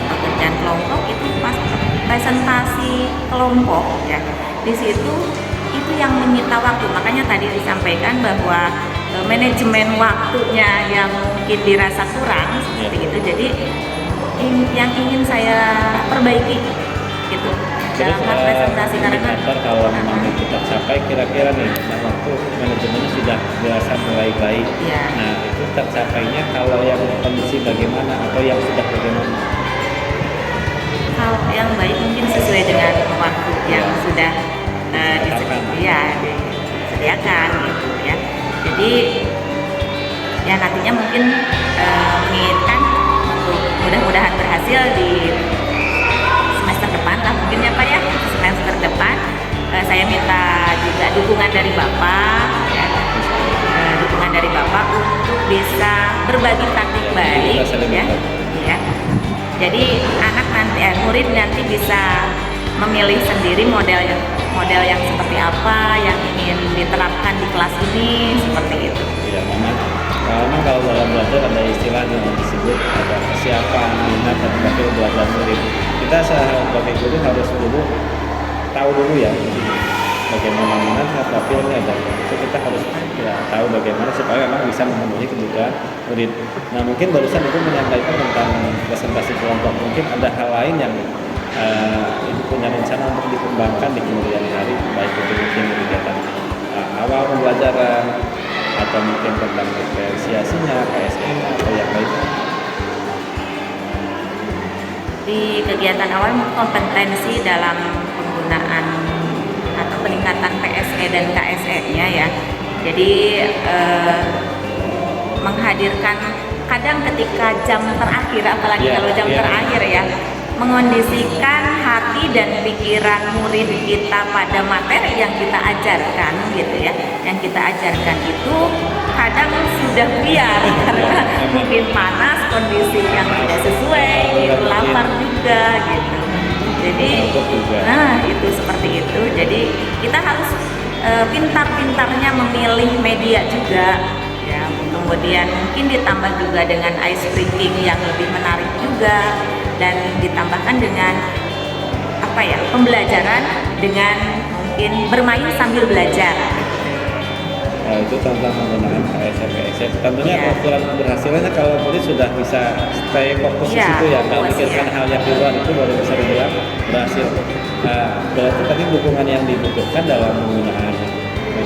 pekerjaan kelompok itu pas presentasi kelompok ya. Di situ itu yang menyita waktu. Makanya tadi disampaikan bahwa manajemen waktunya yang mungkin dirasa kurang seperti itu. Jadi yang ingin saya perbaiki gitu dalam hal presentasi karena kalau memang itu tercapai kira-kira nih, nah waktu manajemennya sudah dirasa mulai baik. Ya. Nah itu tercapainya kalau yang kondisi bagaimana atau yang sudah bagaimana? hal yang baik mungkin sesuai dengan waktu yang sudah disediakan gitu ya. Jadi ya nantinya mungkin menginginkan untuk mudah-mudahan berhasil di semester depan lah mungkin ya Pak ya, semester depan saya minta juga dukungan dari Bapak ya, dukungan dari Bapak untuk bisa berbagi praktik baik ya. Jadi anak nanti murid nanti bisa memilih sendiri model yang seperti apa yang ingin diterapkan di kelas ini seperti itu. Ya memang kalau dalam belajar ada istilah yang disebut ada kesiapan minat dan profil belajar murid. Kita sebagai guru harus tahu dulu ya bagaimana minat dan profilnya, dan itu kita harus tahu bagaimana supaya memang bisa memenuhi kebutuhan murid. Nah mungkin barusan Ibu menyampaikan tentang presentasi kelompok, mungkin ada hal lain yang Ibu punya rencana untuk dikembangkan di kemudian hari, baik itu mungkin kegiatan awal pembelajaran atau mungkin tentang diferensiasinya, KSN atau yang lainnya. Di kegiatan awal kompetensi dalam penggunaan atau peningkatan PSE dan KSE-nya ya. Jadi menghadirkan kadang ketika jam terakhir, apalagi kalau jam terakhir ya, mengondisikan hati dan pikiran murid kita pada materi yang kita ajarkan gitu ya. Yang kita ajarkan itu kadang sudah biar karena mungkin panas, kondisi yang tidak sesuai, gitu, lapar juga gitu. Jadi nah itu seperti itu. Jadi kita harus pintar-pintarnya memilih media juga ya. Kemudian mungkin ditambah juga dengan ice breaking yang lebih menarik juga, dan ditambahkan dengan apa ya, pembelajaran dengan mungkin bermain sambil belajar. Nah, itu tentang menggunakan KSE. Tentunya ukuran keberhasilannya kalau murid sudah bisa stay fokus di situ ya, nggak mikirkan hal yang di luar, itu baru bisa dibilang berhasil. Berarti tadi dukungan yang dibutuhkan dalam penggunaan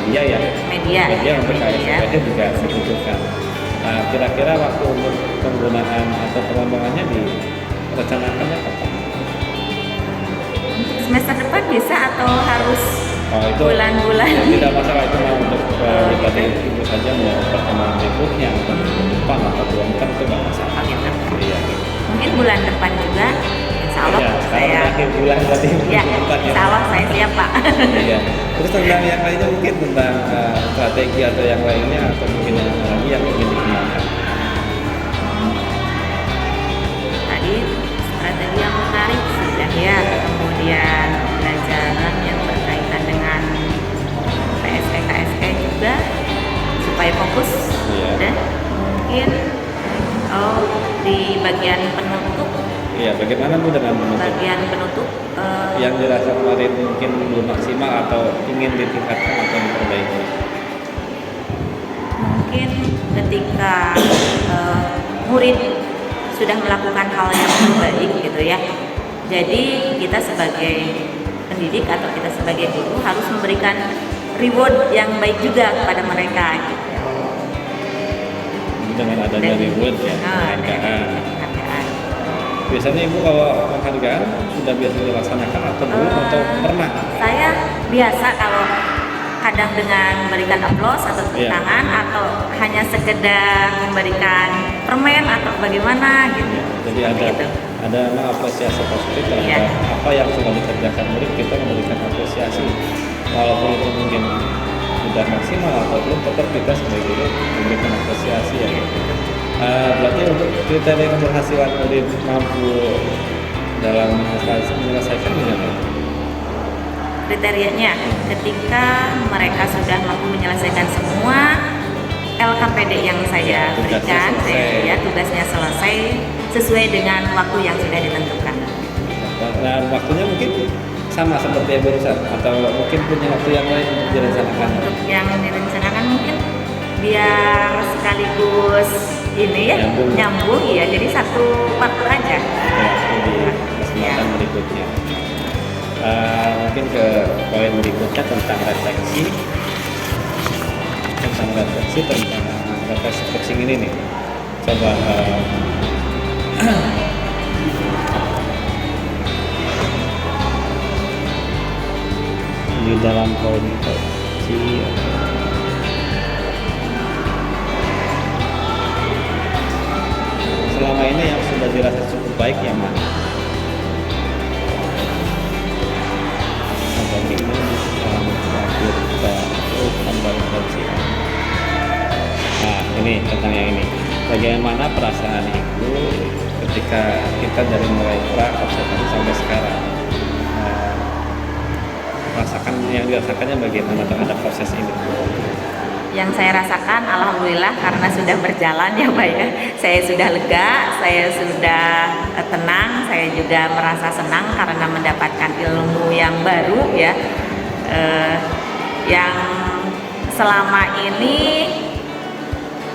media untuk KSE juga dibutuhkan. Nah, kira-kira waktu untuk penggunaan atau pengembangannya direncanakannya kapan? Semester depan bisa atau harus itu bulan-bulan? Tidak masalah, itu mau untuk tadi Ibu saja mau pertemuan berikutnya atau minggu depan atau bulan depan itu nggak masalah. Gitu. Iya. Mungkin bulan depan juga, insya Allah saya. Akhir bulan berarti. Ya, insya Allah saya siap Pak. Iya. Terus tentang yang lainnya mungkin tentang strategi atau yang lainnya atau mungkin yang lagi yang ingin dikembangkan. Tadi strategi yang menarik sudah ya, kemudian pelajaran yang berkaitan dengan PSE KSE juga supaya fokus. Dan mungkin di bagian penutup. Iya, bagaimana Bu dengan penutup? Bagian penutup yang dirasa kemarin mungkin belum maksimal atau ingin ditingkatkan atau diperbaiki. Mungkin ketika murid sudah melakukan hal yang terbaik gitu ya. Jadi kita sebagai pendidik atau kita sebagai guru harus memberikan reward yang baik juga kepada mereka gitu. Dengan adanya reward ya, penghargaan. Biasanya Ibu kalau penghargaan sudah biasa dilaksanakan atau belum atau pernah? Saya biasa kalau kadang dengan memberikan aplaus atau tepuk tangan atau hanya sekedar memberikan permen atau bagaimana gitu. Jadi ada mengapresiasi positif terhadap Iya. apa yang sudah dikerjakan murid, kita memberikan apresiasi walaupun itu mungkin sudah maksimal atau belum, tetap kita sebagai guru memberikan apresiasi ya. Berarti untuk kriteria keberhasilan murid mampu dalam menyelesaikan gimana? Kriterianya ketika mereka sudah mampu menyelesaikan semua LKPD yang saya Tugasnya berikan, selesai. tugasnya selesai sesuai dengan waktu yang sudah ditentukan. Nah, waktunya mungkin sama seperti yang barusan atau mungkin punya waktu yang lain untuk direncanakan. Untuk yang direncanakan mungkin biar sekaligus ini ya nyambung ya, jadi satu waktu aja. Ya, di kesempatan berikutnya. Mungkin ke poin berikutnya tentang refleksi tentang refleksi coaching ini nih. Coba di dalam poin refleksi selama ini yang sudah dirasa cukup baik yang mana? Nah, ini tentang yang ini. Bagaimana perasaan ibu ketika kita dari mulai observasi sampai sekarang merasakan yang dirasakannya bagaimana terhadap proses ini? Yang saya rasakan alhamdulillah karena sudah berjalan ya Pak ya. Saya sudah lega, saya sudah tenang, saya juga merasa senang karena mendapatkan ilmu yang baru ya. Yang selama ini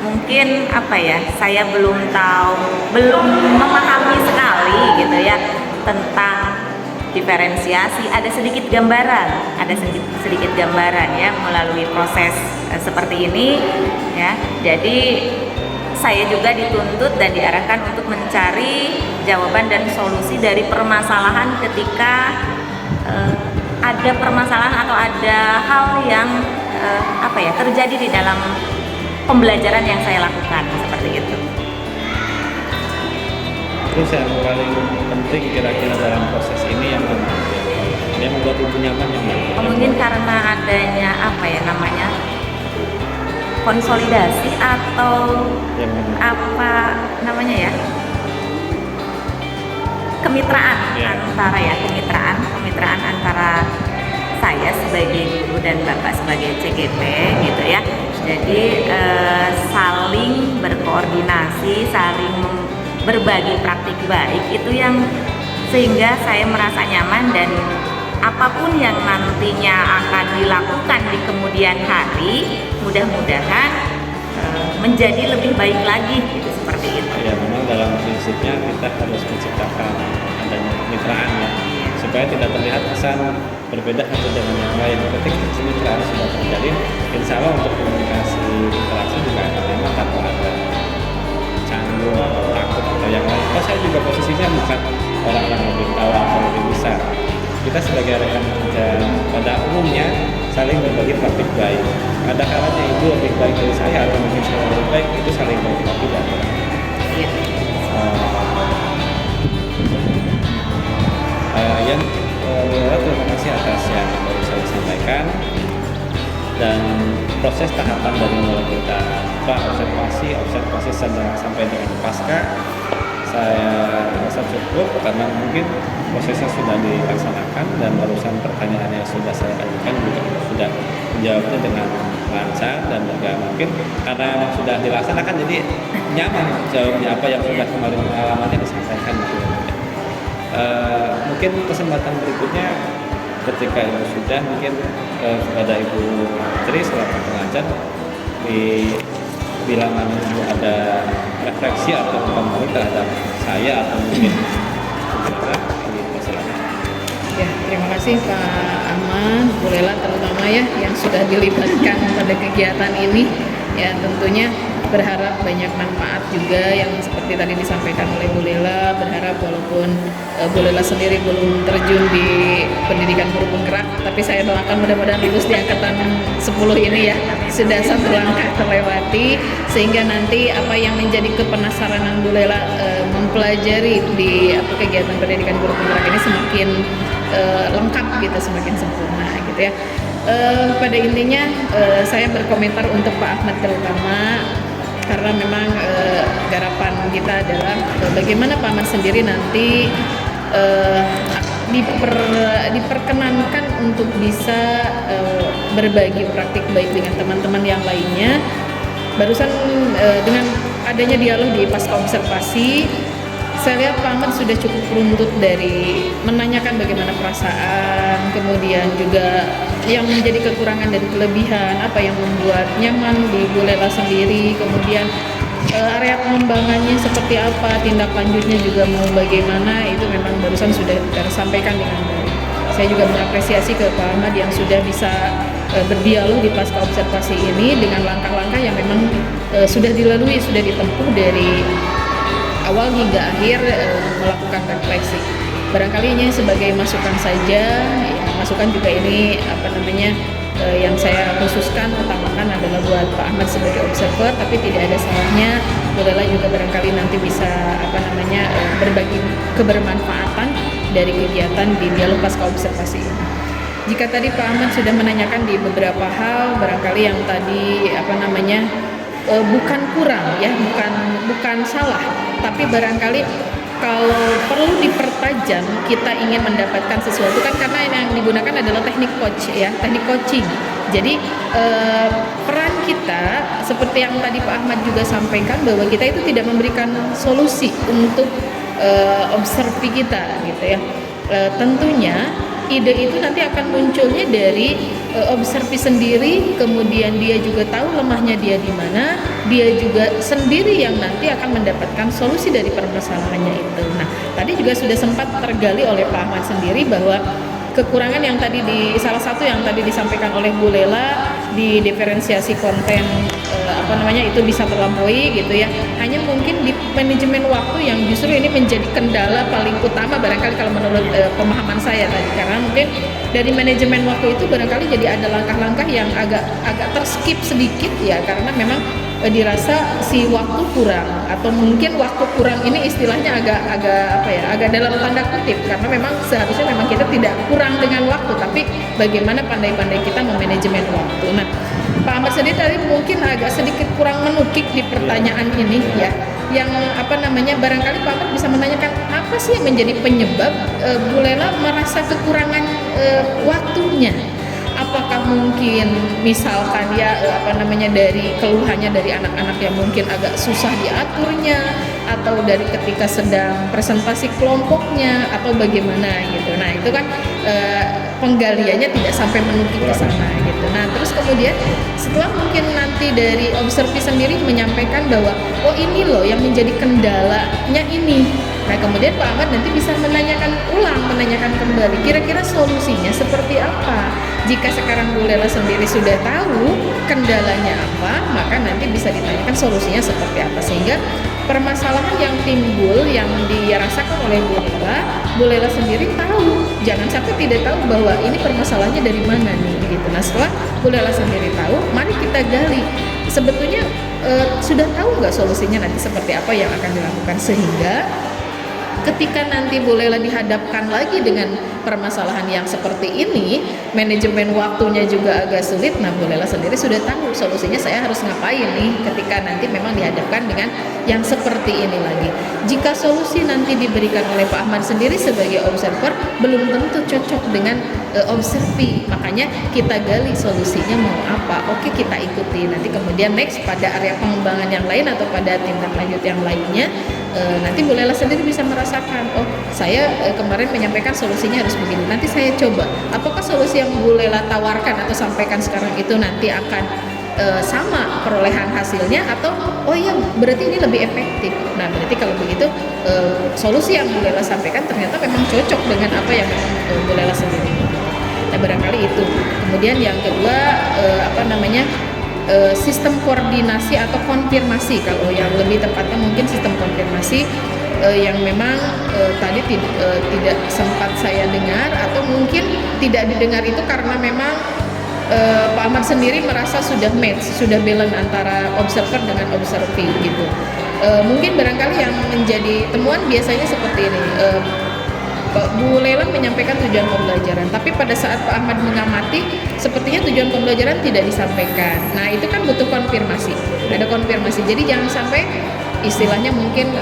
mungkin apa ya, saya belum memahami sekali gitu ya tentang diferensiasi. Ada sedikit gambaran ya melalui proses seperti ini ya. Jadi saya juga dituntut dan diarahkan untuk mencari jawaban dan solusi dari permasalahan ketika ada permasalahan atau ada hal yang terjadi di dalam pembelajaran yang saya lakukan seperti itu. Terus yang paling penting kira-kira dalam proses ini yang membuat ibu nyaman yang mana? Mungkin karena adanya konsolidasi atau kemitraan Ya. kemitraan antara saya sebagai guru dan Bapak sebagai CGP gitu ya. Jadi saling berkoordinasi, saling berbagi praktik baik itu yang sehingga saya merasa nyaman, dan apapun yang nantinya akan dilakukan di kemudian hari mudah-mudahan menjadi lebih baik lagi gitu, seperti itu. Ya, memang dalam prinsipnya kita harus menciptakan adanya kemitraan ya, supaya tidak terlihat kesan berbeda satu dengan yang lain. Ketika kemitraan sudah terjadi, insya Allah untuk komunikasi interaksi juga akan enak tanpa ada canggung atau takut atau yang lain. Saya juga posisinya bukan orang yang lebih tahu atau lebih besar. Kita sebagai rekan kerja pada umumnya saling berbagi praktik baik. Ada kalanya ibu lebih baik dari saya atau mungkin saya lebih baik, itu saling berbagi dan terima kasih atas yang baru saya sampaikan, dan proses tahapan dari mulai kita observasi sampai dengan pasca saya rasa cukup karena mungkin prosesnya sudah dilaksanakan dan barusan pertanyaan yang sudah saya ajukan juga sudah menjawabnya dengan lancar, dan juga mungkin karena memang sudah dilaksanakan jadi nyaman jawabnya apa yang sudah kemarin pengalamannya disampaikan gitu. Mungkin kesempatan berikutnya ketika ibu sudah mungkin kepada Ibu Tri selaku pengajar bila mana ibu ada refleksi atau komentar terhadap saya atau mungkin silakan. Ya, terima kasih Pak Ahmad, Bu Lela terutama ya yang sudah dilibatkan pada kegiatan ini. Ya, tentunya berharap banyak manfaat juga yang seperti tadi disampaikan oleh Bu Lela. Berharap walaupun Bu Lela sendiri belum terjun di pendidikan guru penggerak, tapi saya doakan mudah-mudahan lulus di angkatan 10 ini ya, sudah satu langkah terlewati, sehingga nanti apa yang menjadi kepenasaranan Bu Lela mempelajari di kegiatan pendidikan guru penggerak ini semakin lengkap gitu, semakin sempurna gitu ya. Pada intinya saya berkomentar untuk Pak Ahmad terutama, karena memang garapan kita adalah bagaimana Pak Ahmad sendiri nanti diperkenankan untuk bisa berbagi praktik baik dengan teman-teman yang lainnya. Barusan dengan adanya dialog di pasca observasi, saya lihat Pak Ahmad sudah cukup runtut dari menanyakan bagaimana perasaan, kemudian juga yang menjadi kekurangan dan kelebihan, apa yang membuat nyaman di Bu Lela sendiri, kemudian area pengembangannya seperti apa, tindak lanjutnya juga mau bagaimana, itu memang barusan sudah tersampaikan dengan baik. Saya juga mengapresiasi ke Pak Ahmad yang sudah bisa berdialog di pasca observasi ini dengan langkah-langkah yang memang sudah dilalui, sudah ditempuh dari awal hingga akhir melakukan refleksi. Barangkali ini sebagai masukan saja, ya, masukan juga ini yang saya khususkan utamakan adalah buat Pak Ahmad sebagai observer, tapi tidak ada salahnya Bu Lela juga barangkali nanti bisa berbagi kebermanfaatan dari kegiatan di dialog pasca observasi ini. Jika tadi Pak Ahmad sudah menanyakan di beberapa hal, barangkali yang tadi bukan kurang ya, bukan salah, tapi barangkali kalau perlu dipertajam, kita ingin mendapatkan sesuatu kan, karena yang digunakan adalah teknik coach ya, teknik coaching. Jadi peran kita seperti yang tadi Pak Ahmad juga sampaikan, bahwa kita itu tidak memberikan solusi untuk observi kita gitu ya. Tentunya ide itu nanti akan munculnya dari observi sendiri, kemudian dia juga tahu lemahnya dia di mana, dia juga sendiri yang nanti akan mendapatkan solusi dari permasalahannya itu. Nah, tadi juga sudah sempat tergali oleh Pak Ahmad sendiri bahwa kekurangan yang tadi salah satu yang tadi disampaikan oleh Bu Lela di diferensiasi konten itu bisa terlampaui gitu ya. Hanya mungkin di manajemen waktu yang justru ini menjadi kendala paling utama barangkali kalau menurut pemahaman saya tadi, karena mungkin dari manajemen waktu itu barangkali jadi ada langkah-langkah yang agak terskip sedikit ya, karena memang dirasa si waktu kurang, atau mungkin waktu kurang ini istilahnya agak dalam tanda kutip, karena memang seharusnya memang kita tidak kurang dengan waktu, tapi bagaimana pandai-pandai kita memanajemen waktu. Nah, Pak Ahmad sendiri tadi mungkin agak sedikit kurang menukik di pertanyaan ini ya, yang barangkali Pak Ahmad bisa menanyakan apa sih yang menjadi penyebab Bu Lela merasa kekurangan waktunya. Apakah mungkin misalkan ya dari keluhannya dari anak-anak yang mungkin agak susah diaturnya, atau dari ketika sedang presentasi kelompoknya, atau bagaimana gitu. Nah, itu kan penggaliannya tidak sampai menukik ke sana gitu. Nah, terus kemudian setelah mungkin nanti dari observi sendiri menyampaikan bahwa oh ini loh yang menjadi kendalanya ini. Nah, kemudian Pak Ahmad nanti bisa menanyakan kembali kira-kira solusinya seperti apa. Jika sekarang Bu Lela sendiri sudah tahu kendalanya apa, maka nanti bisa ditanyakan solusinya seperti apa, sehingga permasalahan yang timbul yang dirasakan oleh Bu Lela sendiri tahu. Jangan sampai tidak tahu bahwa ini permasalahannya dari mana nih gitu. Nah, setelah Bu Lela sendiri tahu, mari kita gali sebetulnya sudah tahu nggak solusinya nanti seperti apa yang akan dilakukan, sehingga ketika nanti Bu Lela dihadapkan lagi dengan permasalahan yang seperti ini, manajemen waktunya juga agak sulit. Nah, Bu Lela sendiri sudah tahu solusinya saya harus ngapain nih ketika nanti memang dihadapkan dengan yang seperti ini lagi. Jika solusi nanti diberikan oleh Pak Ahmad sendiri sebagai observer, belum tentu cocok dengan observi. Makanya kita gali solusinya mau apa. Oke, kita ikuti. Nanti kemudian next pada area pengembangan yang lain atau pada tindak lanjut yang lainnya, nanti Bu Lela sendiri bisa merasakan, oh saya kemarin menyampaikan solusinya harus begini, nanti saya coba apakah solusi yang Bu Lela tawarkan atau sampaikan sekarang itu nanti akan sama perolehan hasilnya, atau oh iya berarti ini lebih efektif. Nah, berarti kalau begitu solusi yang Bu Lela sampaikan ternyata memang cocok dengan apa yang Bu Lela sendiri. Nah, barangkali itu. Kemudian yang kedua sistem koordinasi atau konfirmasi, kalau yang lebih tepatnya mungkin sistem konfirmasi yang memang tadi tidak sempat saya dengar, atau mungkin tidak didengar itu karena memang Pak Ahmad sendiri merasa sudah match, sudah balance antara observer dengan observee gitu. Mungkin barangkali yang menjadi temuan biasanya seperti ini. Bu Lela menyampaikan tujuan pembelajaran, tapi pada saat Pak Ahmad mengamati, sepertinya tujuan pembelajaran tidak disampaikan. Nah, itu kan butuh konfirmasi. Ada konfirmasi. Jadi jangan sampai istilahnya mungkin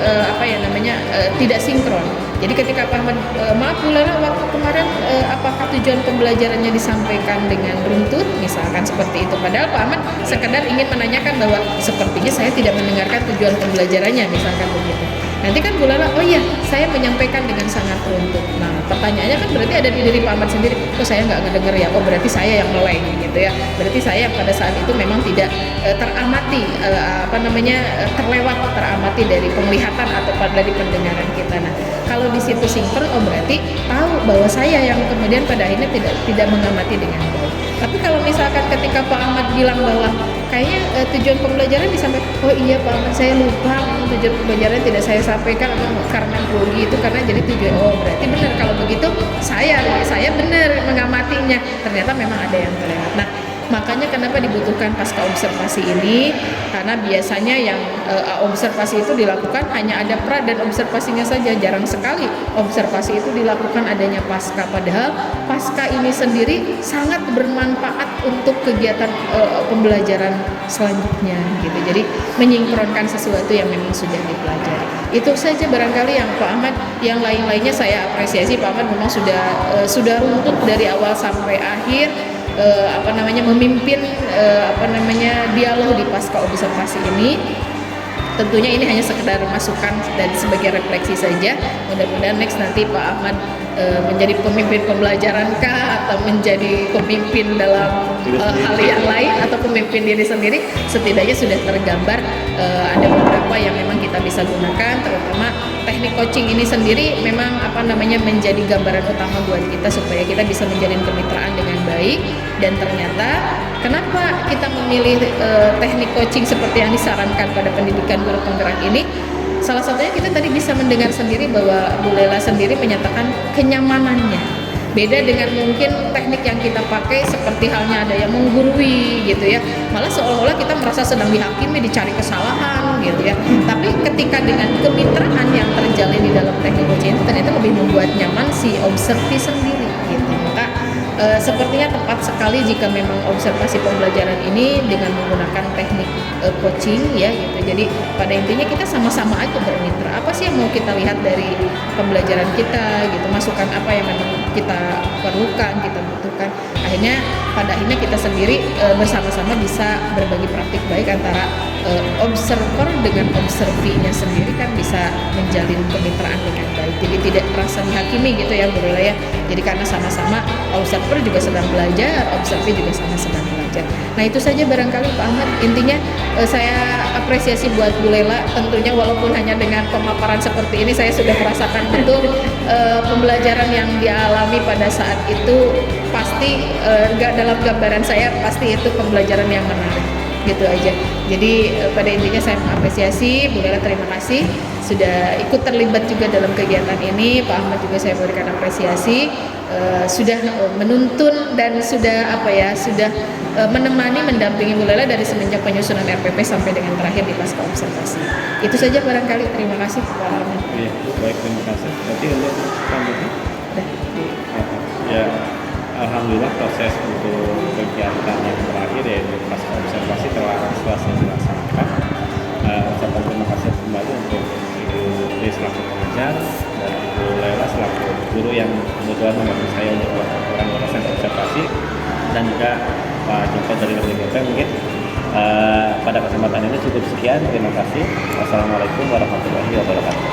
tidak sinkron. Jadi ketika Pak Ahmad, maaf Bu Lela, waktu kemarin apakah tujuan pembelajarannya disampaikan dengan runtut, misalkan seperti itu. Padahal Pak Ahmad sekedar ingin menanyakan bahwa sepertinya saya tidak mendengarkan tujuan pembelajarannya, misalkan begitu. Nanti kan Bu Lela, oh iya, saya menyampaikan dengan sangat runtut. Nah, pertanyaannya kan berarti ada di diri Pak Ahmad sendiri. Oh, saya nggak ngedenger ya. Oh, berarti saya yang meleng gitu ya. Berarti saya pada saat itu memang tidak teramati, teramati dari penglihatan atau dari pendengaran kita. Nah, kalau di situ sinkron, oh berarti tahu bahwa saya yang kemudian pada akhirnya tidak mengamati dengan baik. Tapi kalau misalkan ketika Pak Ahmad bilang bahwa kayaknya tujuan pembelajaran disampaikan, oh iya Pak Ahmad, saya lupa tujuan pembelajaran tidak saya sampaikan karena grogi itu, karena jadi tujuan, oh berarti benar kalau begitu saya benar mengamatinya, ternyata memang ada yang terlewat. Nah, makanya kenapa dibutuhkan pasca observasi ini, karena biasanya yang observasi itu dilakukan hanya ada pra dan observasinya saja, jarang sekali observasi itu dilakukan adanya pasca, padahal pasca ini sendiri sangat bermanfaat untuk kegiatan pembelajaran selanjutnya gitu. Jadi menyinkronkan sesuatu yang memang sudah dipelajari. Itu saja barangkali yang Pak Ahmad, yang lain-lainnya saya apresiasi Pak Ahmad memang sudah runtut dari awal sampai akhir. Memimpin dialog di pasca observasi ini. Tentunya ini hanya sekedar masukan dan sebagai refleksi saja. Mudah-mudahan next nanti Pak Ahmad menjadi pemimpin pembelajaran kah, atau menjadi pemimpin dalam hal yang lain, atau pemimpin diri sendiri, setidaknya sudah tergambar ada beberapa yang memang kita bisa gunakan, terutama teknik coaching ini sendiri memang menjadi gambaran utama buat kita supaya kita bisa menjalin kemitraan dengan baik. Dan ternyata kenapa kita memilih teknik coaching seperti yang disarankan pada pendidikan guru penggerak ini? Salah satunya kita tadi bisa mendengar sendiri bahwa Bu Lela sendiri menyatakan kenyamanannya. Beda dengan mungkin teknik yang kita pakai seperti halnya ada yang menggurui gitu ya. Malah seolah-olah kita merasa sedang dihakimi, dicari kesalahan gitu ya. Tapi ketika dengan kemitraan yang terjalin di dalam teknik coaching itu ternyata lebih membuat nyaman si observee sendiri gitu. Maka sepertinya tepat sekali jika memang observasi pembelajaran ini dengan menggunakan teknik coaching ya gitu. Jadi pada intinya kita sama-sama aja bermitra. Apa sih yang mau kita lihat dari pembelajaran kita gitu, masukan apa yang memang kita perlukan, kita butuhkan. Pada akhirnya kita sendiri bersama-sama bisa berbagi praktik baik antara observer dengan observee-nya sendiri, kan bisa menjalin kemitraan dengan baik. Jadi tidak merasa dihakimi gitu ya Bu Lela ya. Jadi karena sama-sama observer juga sedang belajar, observee juga sama sedang belajar. Nah, itu saja barangkali Pak Ahmad. Intinya saya apresiasi buat Bu Lela, tentunya walaupun hanya dengan pemaparan seperti ini saya sudah merasakan betul pembelajaran yang dialami pada saat itu pasti dalam gambaran saya pasti itu pembelajaran yang menarik gitu aja. Jadi pada intinya saya mengapresiasi Bu Lela, terima kasih sudah ikut terlibat juga dalam kegiatan ini. Pak Ahmad juga saya berikan apresiasi sudah menuntun dan sudah menemani, mendampingi Bu Lela dari semenjak penyusunan RPP sampai dengan terakhir di pasca observasi. Itu saja barangkali. Terima kasih Pak Ahmad. Iya, baik, terima kasih. Berarti untuk selanjutnya ya, alhamdulillah proses untuk kegiatan yang terakhir yaitu pasca observasi telah selesai dilaksanakan. Ucapan terima kasih kembali untuk Ibu Tri selaku pengajar dan Ibu Lela selaku guru yang kebetulan membantu saya untuk melakukan proses observasi, dan juga Pak Joko dari LPDP. Mungkin pada kesempatan ini cukup sekian. Terima kasih. Wassalamualaikum warahmatullahi wabarakatuh.